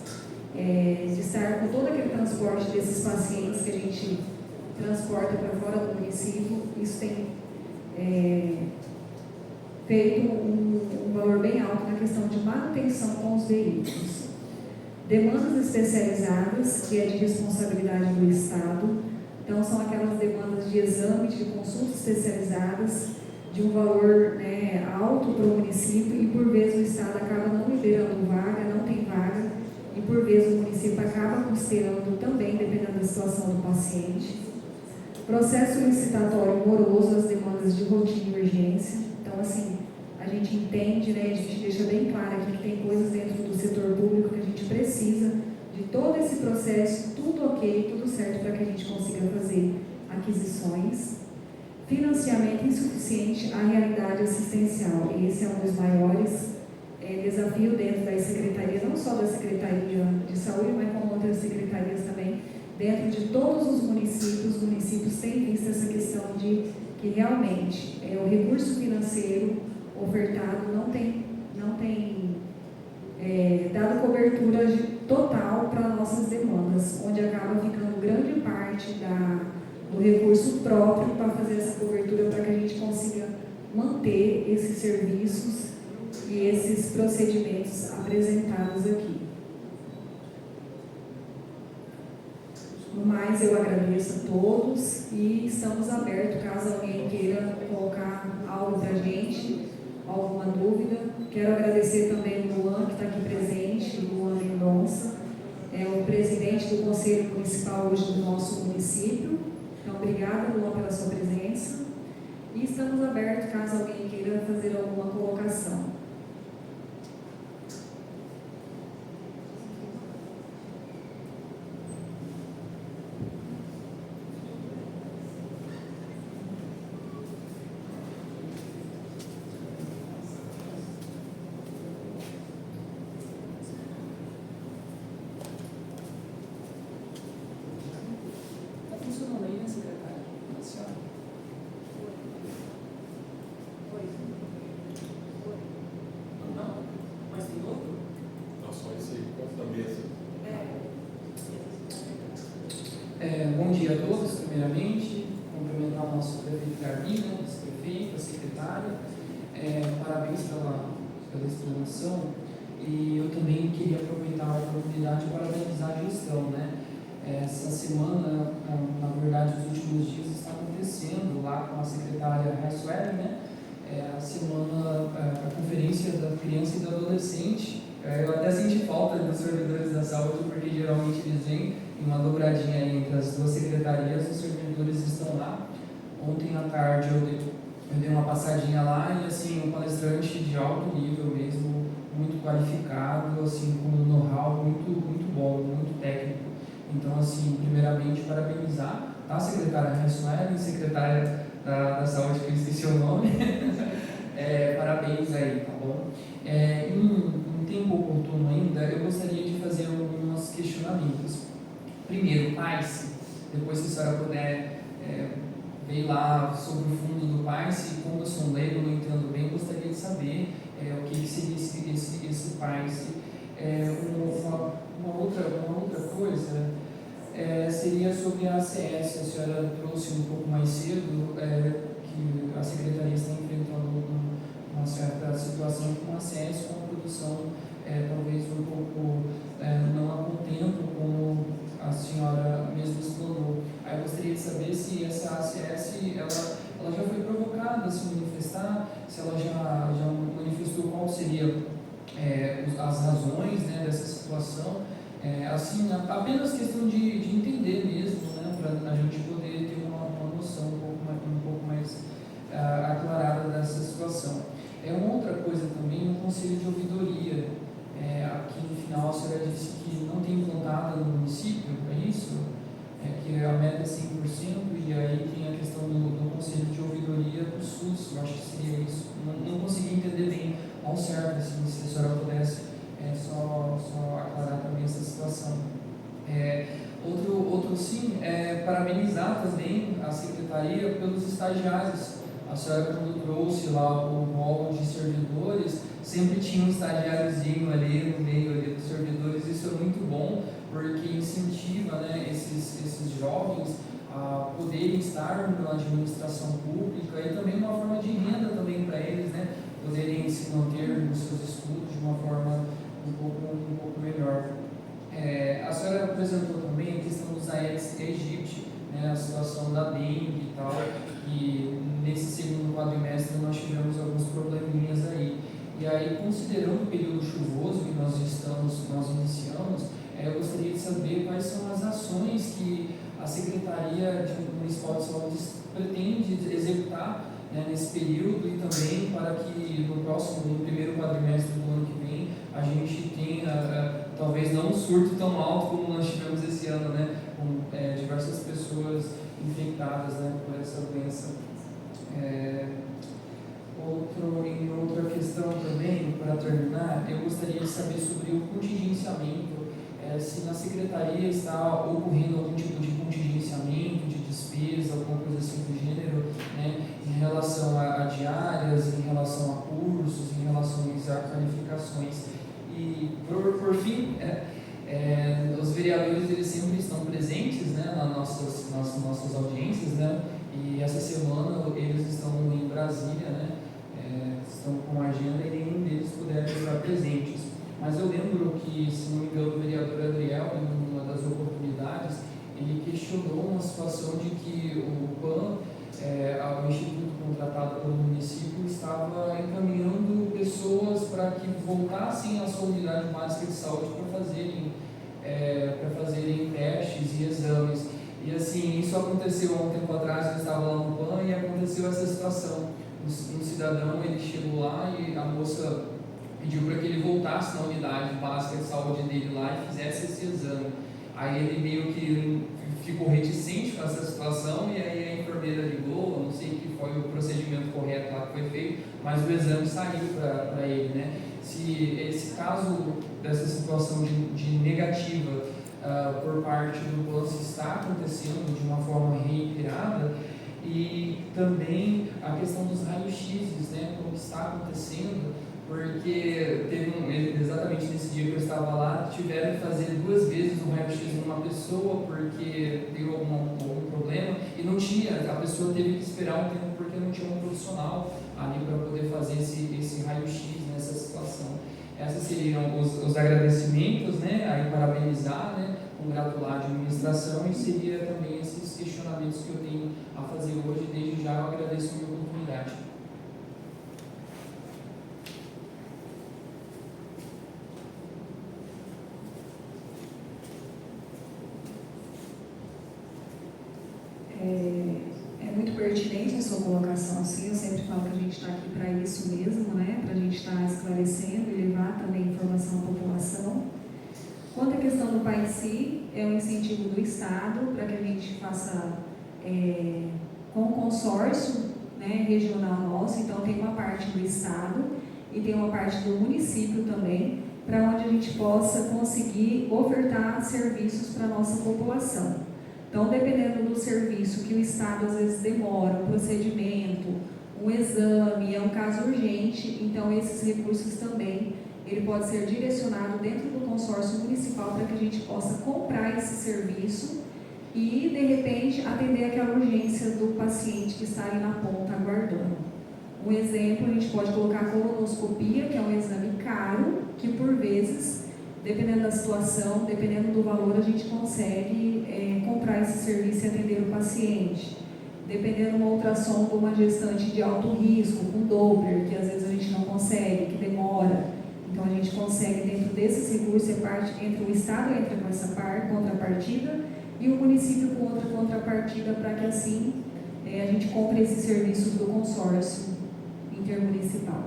de estar com todo aquele transporte desses pacientes que a gente transporta para fora do município, isso tem feito um valor bem alto na questão de manutenção com os veículos. Demandas especializadas, que é de responsabilidade do Estado, então são aquelas demandas de exame, de consultas especializadas, de um valor alto para o município e por vezes o Estado acaba não liberando vaga, não tem vaga e por vezes o município acaba custeando também, dependendo da situação do paciente. Processo licitatório moroso, as demandas de rotina e urgência. Então, assim, a gente entende, a gente deixa bem claro aqui que tem coisas dentro do setor público que a gente precisa de todo esse processo, tudo ok, tudo certo para que a gente consiga fazer aquisições. Financiamento insuficiente à realidade assistencial. Esse é um dos maiores desafios dentro das secretarias, não só da Secretaria de Saúde, mas como outras secretarias também, dentro de todos os municípios. Os municípios têm visto essa questão de que realmente o recurso financeiro ofertado não tem dado cobertura total para nossas demandas, onde acaba ficando grande parte do recurso próprio para fazer essa cobertura para que a gente consiga manter esses serviços e esses procedimentos apresentados aqui. No mais, eu agradeço a todos e estamos abertos, caso alguém queira colocar algo para a gente, alguma dúvida. Quero agradecer também o Luan, que está aqui presente, o Luan Mendonça, o presidente do Conselho Municipal hoje do nosso município. Então, obrigada, Luan, pela sua presença. E estamos abertos, caso alguém queira fazer alguma colocação. Bom dia a todos, primeiramente, cumprimentar o nosso prefeito Garbim, vice-prefeito, a secretária, parabéns pela explanação, e eu também queria aproveitar a oportunidade para parabenizar a gestão, né? Essa semana, na verdade, os últimos dias está acontecendo lá com a secretária Raisueli, né? A conferência da criança e do adolescente. Eu até senti falta dos servidores da saúde, porque geralmente eles vêm em uma dobradinha entre as duas secretarias, os servidores estão lá. Ontem à tarde eu dei uma passadinha lá e, assim, um palestrante de alto nível mesmo, muito qualificado, assim, com um know-how muito bom, muito técnico. Então, assim, primeiramente, parabenizar a secretária Raisueli, secretária da Saúde, que eu esqueci o nome. Parabéns aí, tá bom? Em tempo oportuno ainda, eu gostaria de fazer alguns questionamentos. Primeiro, PAICE, depois que a senhora puder ver lá sobre o fundo do PAICE, como eu sou um leigo, não entendo bem, gostaria de saber o que seria esse PAICE. Uma outra coisa seria sobre a ACS. A senhora trouxe um pouco mais cedo que a Secretaria está enfrentando uma certa situação com a ACS, com a produção talvez um pouco não a contento, como a senhora mesmo explanou. Aí eu gostaria de saber se essa ACS ela já foi provocada a se manifestar, se ela já manifestou qual seria as razões, né, dessa situação. Assim, apenas questão de entender mesmo, né, para a gente poder ter uma noção um pouco mais aclarada dessa situação. Uma outra coisa também, o Conselho de Ouvidoria. Aqui no final a senhora disse que não tem implantado no município, é isso? Que a meta é 100%, e aí tem a questão do Conselho de Ouvidoria do SUS, eu acho que seria isso. Não consegui entender bem ao certo, assim, se a senhora pudesse só aclarar também essa situação. Outro sim, parabenizar também a Secretaria pelos estagiários. A senhora, quando trouxe lá o rol de servidores, sempre tinha um estagiáriozinho ali no meio ali dos servidores. Isso é muito bom, porque incentiva, né, esses jovens a poderem estar na administração pública, e também uma forma de renda também para eles, né, poderem se manter nos seus estudos de uma forma um pouco melhor. A senhora apresentou também a questão dos Aedes aegypti, né, a situação da dengue e tal, e nesse segundo quadrimestre nós tivemos alguns probleminhas aí. E aí, considerando o período chuvoso que nós iniciamos, eu gostaria de saber quais são as ações que a Secretaria Municipal de Saúde pretende executar, né, nesse período, e também para que no primeiro quadrimestre do ano que vem, a gente tenha, talvez não um surto tão alto como nós tivemos esse ano, né, com diversas pessoas infectadas, né, por essa doença. Outra questão também, para terminar, eu gostaria de saber sobre o contingenciamento, se na Secretaria está ocorrendo algum tipo de contingenciamento, de despesa, alguma coisa assim do gênero, né, em relação a diárias, em relação a cursos, em relação a qualificações. E, por fim, os vereadores eles sempre estão presentes, né, nas nossas audiências, né, e essa semana eles estão em Brasília, né, estão com agenda e nenhum deles puderam estar presentes. Mas eu lembro que, se não me engano, o vereador Adriel, em uma das oportunidades, ele questionou uma situação de que o PAN, o instituto contratado pelo município, estava encaminhando pessoas para que voltassem à sua unidade básica de saúde para fazerem testes e exames. E assim, isso aconteceu há um tempo atrás, eu estava lá no PAN e aconteceu essa situação. Um cidadão, ele chegou lá e a moça pediu para que ele voltasse na unidade básica de saúde dele lá e fizesse esse exame. Aí ele meio que ficou reticente com essa situação, e aí a enfermeira ligou, não sei que foi o procedimento correto lá que foi feito, mas o exame saiu para ele, né? Se esse caso dessa situação de negativa por parte do PAN está acontecendo de uma forma reiterada, e também a questão dos raios-x, né, como está acontecendo, porque teve exatamente especificamente nesse dia que eu estava lá, tiveram que fazer 2 vezes um raio-x numa pessoa porque deu algum problema e não tinha, a pessoa teve que esperar um tempo porque não tinha um profissional ali para poder fazer esse raio-x nessa situação. Esses seriam os agradecimentos, né, aí parabenizar, né, congratular a administração, e seria também esses questionamentos que eu tenho a fazer hoje. Desde já eu agradeço a minha oportunidade. É muito pertinente a sua colocação, assim, eu sempre falo que a gente está aqui para isso mesmo, né, para a gente estar esclarecendo e levar também informação à população. Quanto à questão do PAICI, é um incentivo do Estado para que a gente faça com o consórcio, né, regional nosso. Então tem uma parte do Estado e tem uma parte do município também, para onde a gente possa conseguir ofertar serviços para a nossa população. Então, dependendo do serviço que o Estado às vezes demora, um procedimento, um exame, é um caso urgente, então esses recursos também, ele pode ser direcionado dentro do consórcio municipal para que a gente possa comprar esse serviço e, de repente, atender aquela urgência do paciente que está ali na ponta aguardando. Um exemplo, a gente pode colocar a colonoscopia, que é um exame caro, que por vezes, dependendo da situação, dependendo do valor, a gente consegue comprar esse serviço e atender o paciente. Dependendo de uma ultrassom de uma gestante de alto risco, com Doppler, que às vezes a gente não consegue, que demora. Então a gente consegue, dentro desses recursos, entre o Estado entra com essa contrapartida e o município com outra contrapartida, para que assim a gente compre esses serviços do consórcio intermunicipal.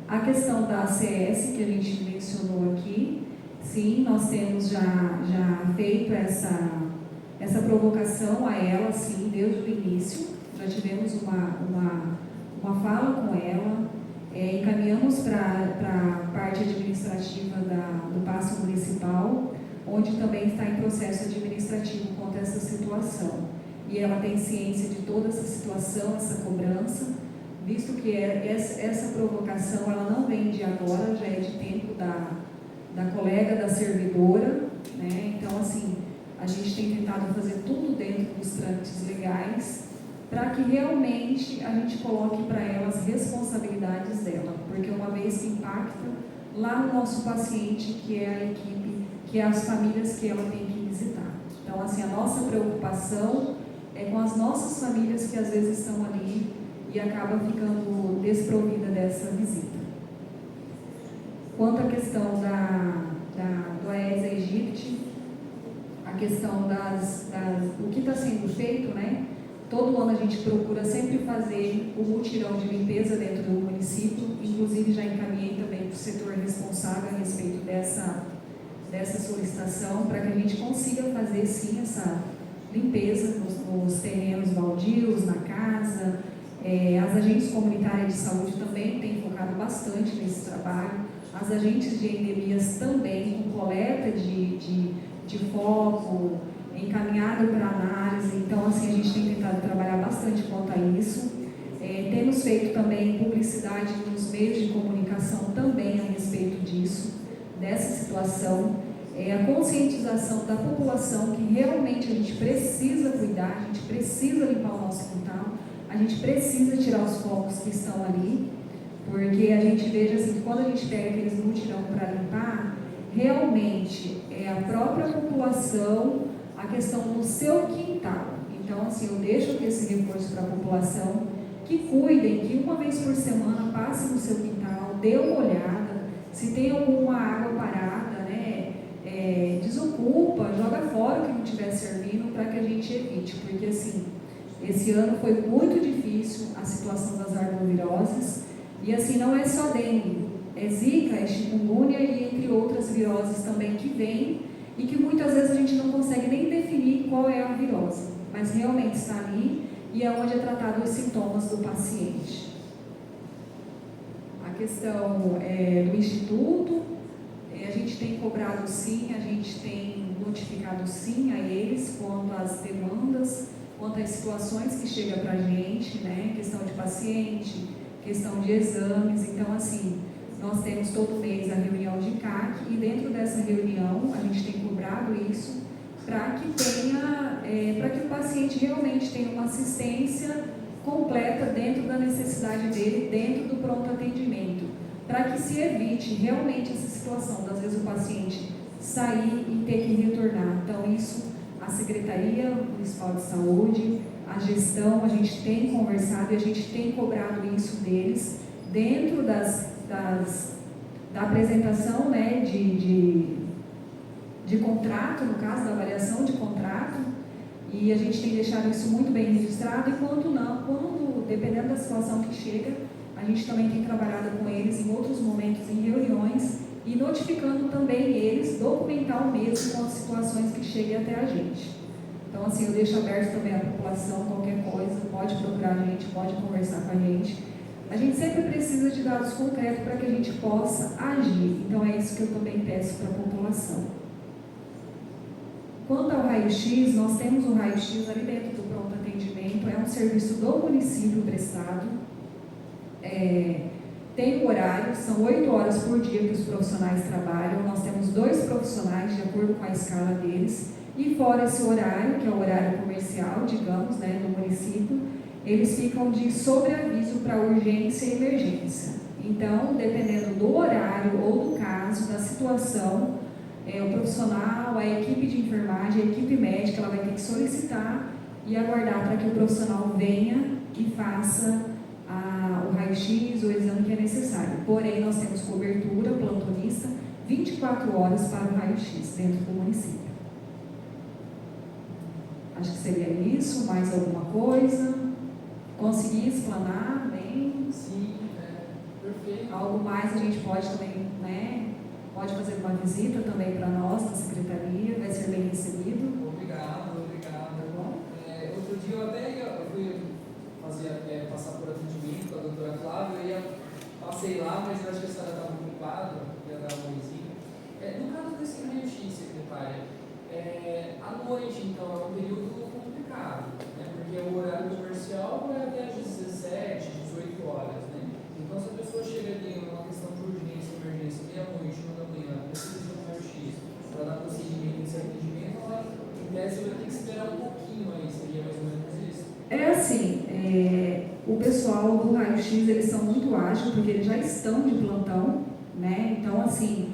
A questão da ACS, que a gente mencionou aqui, sim, nós temos já feito essa provocação a ela, sim, desde o início. Já tivemos uma fala com ela, encaminhamos para a parte administrativa do PASSO municipal, onde também está em processo administrativo quanto a essa situação. E ela tem ciência de toda essa situação, essa cobrança, visto que essa provocação ela não vem de agora, já é de tempo da colega, da servidora, né? Então, assim, a gente tem tentado fazer tudo dentro dos trâmites legais, para que realmente a gente coloque para ela as responsabilidades dela, porque uma vez que impacta lá no nosso paciente, que é a equipe, que é as famílias que ela tem que visitar. Então, assim, a nossa preocupação é com as nossas famílias que às vezes estão ali e acabam ficando desprovida dessa visita. Quanto à questão do Aedes aegypti, a questão do que está sendo feito, né? Todo ano a gente procura sempre fazer o mutirão de limpeza dentro do município, inclusive já encaminhei também para o setor responsável a respeito dessa solicitação, para que a gente consiga fazer sim essa limpeza nos terrenos baldios, na casa. As agentes comunitárias de saúde também têm focado bastante nesse trabalho, as agentes de endemias também, com coleta de foco, encaminhado para análise. Então, assim, a gente tem tentado trabalhar bastante quanto a isso. Temos feito também publicidade nos meios de comunicação também a respeito disso, dessa situação. A conscientização da população que realmente a gente precisa cuidar, a gente precisa limpar o nosso quintal, a gente precisa tirar os focos que estão ali, porque a gente veja assim, que quando a gente pega aqueles mutirão para limpar, realmente é a própria população, a questão do seu quintal. Então, assim, eu deixo aqui esse reforço para a população, que cuidem, que uma vez por semana passe no seu quintal, dê uma olhada, se tem alguma água parada, né, desocupa, joga fora o que não estiver servindo, para que a gente evite, porque assim, esse ano foi muito difícil a situação das arboviroses, e assim, não é só dengue, é zika, é chikungunya e entre outras viroses também que vêm, e que muitas vezes a gente não consegue nem definir qual é a virose, mas realmente está ali e é onde é tratado os sintomas do paciente. A questão do Instituto, a gente tem cobrado sim, a gente tem notificado sim a eles quanto às demandas, quanto às situações que chegam para a gente, né? Questão de paciente, questão de exames. Então, assim, nós temos todo mês a reunião de CAC e dentro dessa reunião a gente tem cobrado isso para que o paciente realmente tenha uma assistência completa dentro da necessidade dele, dentro do pronto atendimento, para que se evite realmente essa situação, às vezes o paciente sair e ter que retornar. Então isso, a Secretaria Municipal de Saúde, a gestão, a gente tem conversado e a gente tem cobrado isso deles, dentro da apresentação, né, de contrato, no caso da avaliação de contrato, e a gente tem deixado isso muito bem registrado, e quando dependendo da situação que chega, a gente também tem trabalhado com eles em outros momentos, em reuniões, e notificando também eles, documental mesmo, com as situações que cheguem até a gente. Então, assim, eu deixo aberto também à população, qualquer coisa, pode procurar a gente, pode conversar com a gente. A gente sempre precisa de dados concretos para que a gente possa agir. Então, é isso que eu também peço para a população. Quanto ao raio-x, nós temos o raio-x ali dentro do pronto atendimento, é um serviço do município prestado. Tem o horário, são 8 horas por dia que os profissionais trabalham. Nós temos 2 profissionais de acordo com a escala deles. E fora esse horário, que é o horário comercial, digamos, né, do município, eles ficam de sobreaviso para urgência e emergência. Então, dependendo do horário ou do caso, da situação, o profissional, a equipe de enfermagem, a equipe médica, ela vai ter que solicitar e aguardar para que o profissional venha e faça o raio-x, o exame que é necessário. Porém, nós temos cobertura plantonista 24 horas para o raio-x dentro do município. Acho que seria isso, mais alguma coisa? Consegui explanar bem? Sim, perfeito. Algo mais a gente pode também, né? Pode fazer uma visita também para nós na secretaria, vai ser bem recebido. Obrigado. Outro dia eu fui passar por atendimento com a doutora Flávia, passei lá, mas eu acho que a senhora estava ocupada, ia dar uma visita. No caso desse raio-x, secretária, à noite, então, é um período complicado, né? Porque o horário comercial é até às 17, 18 horas, né? Então, se a pessoa chega ali numa questão de urgência, emergência, meia-noite, 1 da manhã, precisa de um raio-x para dar procedimento nesse atendimento, ela, em tese, vai ter que esperar um pouquinho aí, seria mais ou menos isso? É assim, o pessoal do raio-x, eles são muito ágeis, porque eles já estão de plantão, né? Então, assim,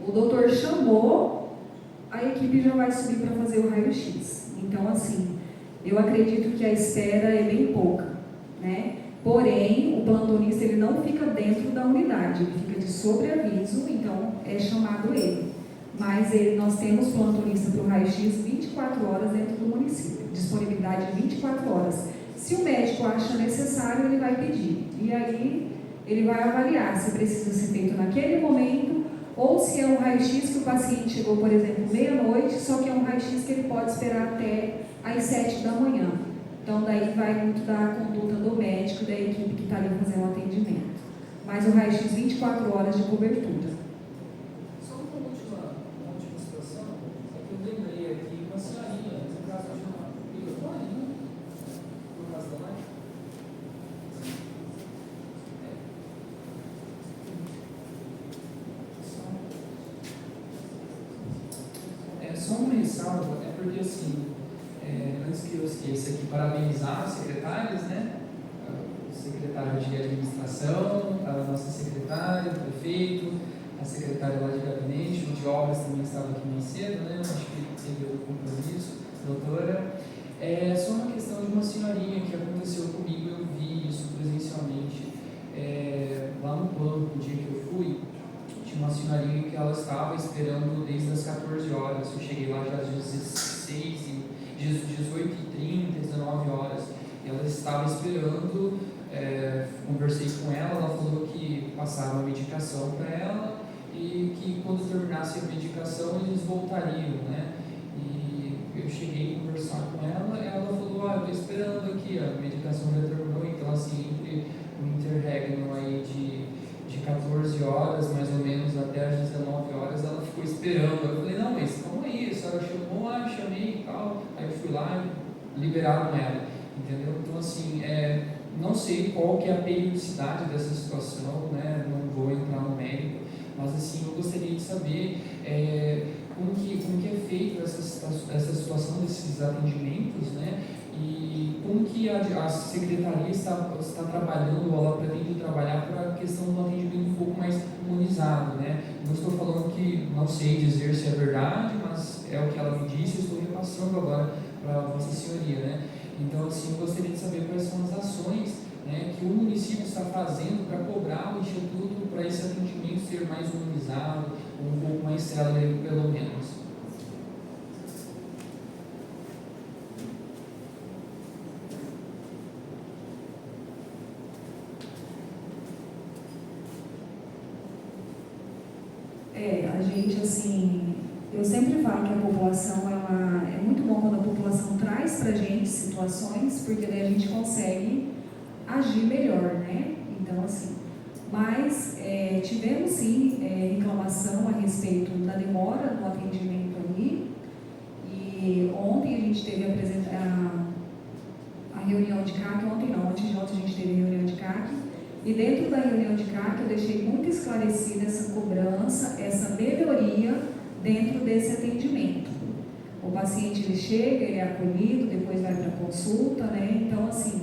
o doutor chamou, a equipe já vai subir para fazer o raio-x. Então, assim, eu acredito que a espera é bem pouca, né? Porém, o plantonista, ele não fica dentro da unidade, ele fica de sobreaviso, então é chamado ele. Mas nós temos plantonista para o raio-x 24 horas dentro do município, disponibilidade de 24 horas. Se o médico acha necessário, ele vai pedir. E aí, ele vai avaliar se precisa ser feito naquele momento, ou se é um raio-x que o paciente chegou, por exemplo, meia-noite, só que é um raio-x que ele pode esperar até às 7 da manhã. Então, daí vai muito da conduta do médico, da equipe que está ali fazendo o atendimento. Mas o raio-x 24 horas de cobertura. Só uma última situação, é que eu lembrei aqui uma senhorinha, no caso de uma Maria, no caso da Maria. Só uma ressalva, porque assim, antes que eu esqueça aqui, parabenizar os secretários, né? O secretário de administração, a nossa secretária, o prefeito, a secretária lá de gabinete, o de obras também estava aqui mais cedo, né? Acho que teve outro compromisso, doutora. Só uma questão de uma senhorinha que aconteceu comigo, eu vi isso presencialmente lá no banco, no dia que eu fui. Tinha uma senhorinha que ela estava esperando desde as 14 horas, eu cheguei lá já às 18h30, 19 horas, ela estava esperando, conversei com ela, ela falou que passaram a medicação para ela e que quando terminasse a medicação eles voltariam, né? E eu cheguei a conversar com ela, ela falou, eu estou esperando aqui, a medicação já terminou, então assim, entre o interregno aí de 14 horas, mais ou menos, até às 19 horas, ela ficou esperando. Eu falei, não, mas calma aí, a senhora chamou, chamei e tal. Aí eu fui lá e liberaram ela, entendeu? Então, assim, Não sei qual que é a periodicidade dessa situação, né? Não vou entrar no mérito, mas assim, eu gostaria de saber como que é feito essa situação desses atendimentos, né? E como que a secretaria está trabalhando, ou ela pretende trabalhar para a questão do atendimento um pouco mais humanizado, né? Não estou falando que não sei dizer se é verdade, mas é o que ela me disse, eu estou repassando agora para a Vossa Senhoria, né? Então, assim, eu gostaria de saber quais são as ações, né, que o município está fazendo para cobrar o Instituto para esse atendimento ser mais humanizado, ou um pouco mais célere, pelo menos. A gente, assim, eu sempre falo que a população, é muito bom quando a população traz para a gente situações, porque daí a gente consegue agir melhor, né? Então, assim, mas tivemos sim reclamação a respeito da demora no atendimento ali, e ontem a gente teve a reunião de CAC, ontem de ontem a gente teve a reunião de CAC, e dentro da reunião de CAC eu deixei muito esclarecida essa cobrança, essa melhoria dentro desse atendimento. O paciente ele chega, ele é acolhido, depois vai para a consulta, né? Então, assim,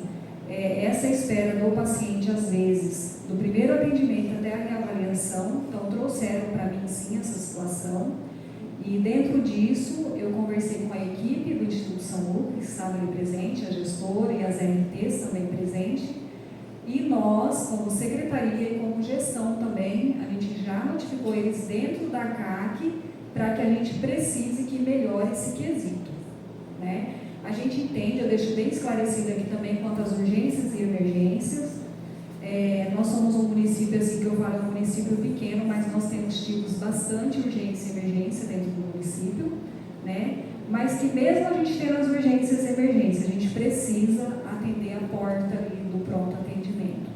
essa espera do paciente, às vezes, do primeiro atendimento até a reavaliação, então trouxeram para mim sim essa situação. E dentro disso, eu conversei com a equipe do Instituto São Lucas, que estava ali presente, a gestora e as RTs também presentes. E nós, como secretaria e como gestão também, a gente já notificou eles dentro da CAC para que a gente precise que melhore esse quesito, né? A gente entende, eu deixo bem esclarecido aqui também quanto às urgências e emergências. Nós somos um município, assim que eu falo, um município pequeno, mas nós temos tipos bastante urgência e emergência dentro do município, né? Mas que mesmo a gente tendo as urgências e emergências, a gente precisa atender a porta ali do pronto atendimento.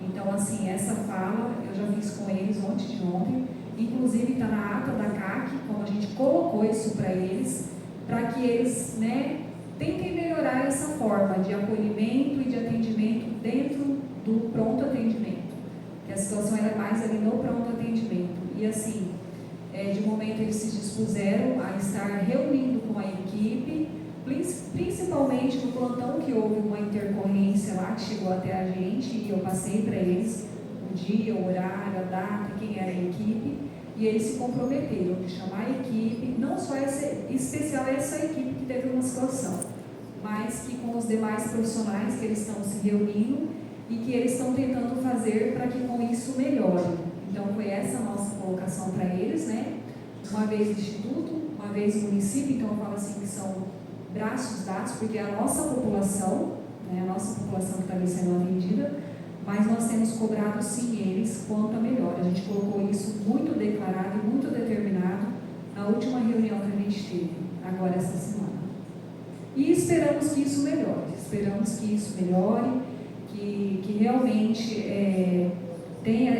Então, assim, essa fala eu já fiz com eles ontem, inclusive está na ata da CAC, como a gente colocou isso para que eles, né, tentem melhorar essa forma de acolhimento e de atendimento dentro do pronto atendimento, que a situação é mais ali no pronto atendimento. E assim, de momento eles se dispuseram a estar reunindo com a equipe, principalmente no plantão que houve uma intercorrência lá, que chegou até a gente, e eu passei para eles o dia, o horário, a data, quem era a equipe, e eles se comprometeram de chamar a equipe, não só especial essa equipe que teve uma situação, mas que com os demais profissionais que eles estão se reunindo e que eles estão tentando fazer para que com isso melhore. Então foi essa a nossa colocação para eles, né? Uma vez Instituto, uma vez município, então eu falo assim que são braços dados, porque é a nossa população, né? A nossa população que está ali sendo atendida, mas nós temos cobrado sim eles quanto a melhor. A gente colocou isso muito declarado e muito determinado na última reunião que a gente teve, agora essa semana. E esperamos que isso melhore, que realmente tenha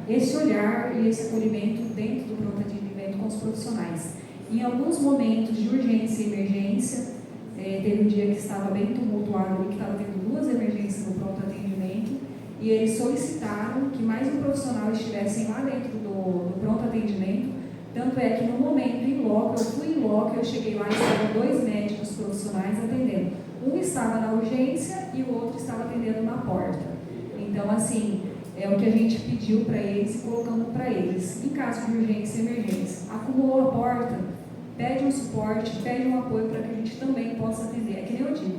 esse olhar e esse acolhimento dentro do pronto atendimento com os profissionais. Em alguns momentos de urgência e emergência, teve um dia que estava bem tumultuado ali, que estava tendo 2 emergências no pronto atendimento, e eles solicitaram que mais um profissional estivessem lá dentro do pronto atendimento. Tanto é que no momento, eu fui em loco, eu cheguei lá e estavam 2 médicos profissionais atendendo. Um estava na urgência e o outro estava atendendo na porta. Então, assim, é o que a gente pediu para eles e colocamos para eles. Em caso de urgência e emergência, acumulou a porta, pede um suporte, pede um apoio para que a gente também possa atender. É que nem eu digo,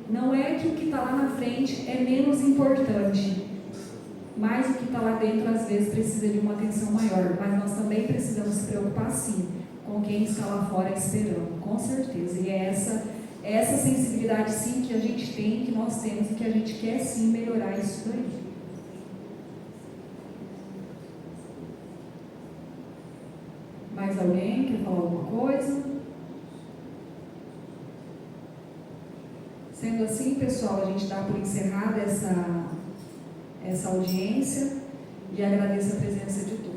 não é que o que está lá na frente é menos importante, mas o que está lá dentro às vezes precisa de uma atenção maior, mas nós também precisamos se preocupar sim com quem está lá fora esperando, com certeza. E é essa sensibilidade sim que a gente tem, que nós temos e que a gente quer sim melhorar isso daí. Mais alguém quer falar alguma coisa? Sendo assim, pessoal, a gente dá por encerrada essa audiência e agradeço a presença de todos.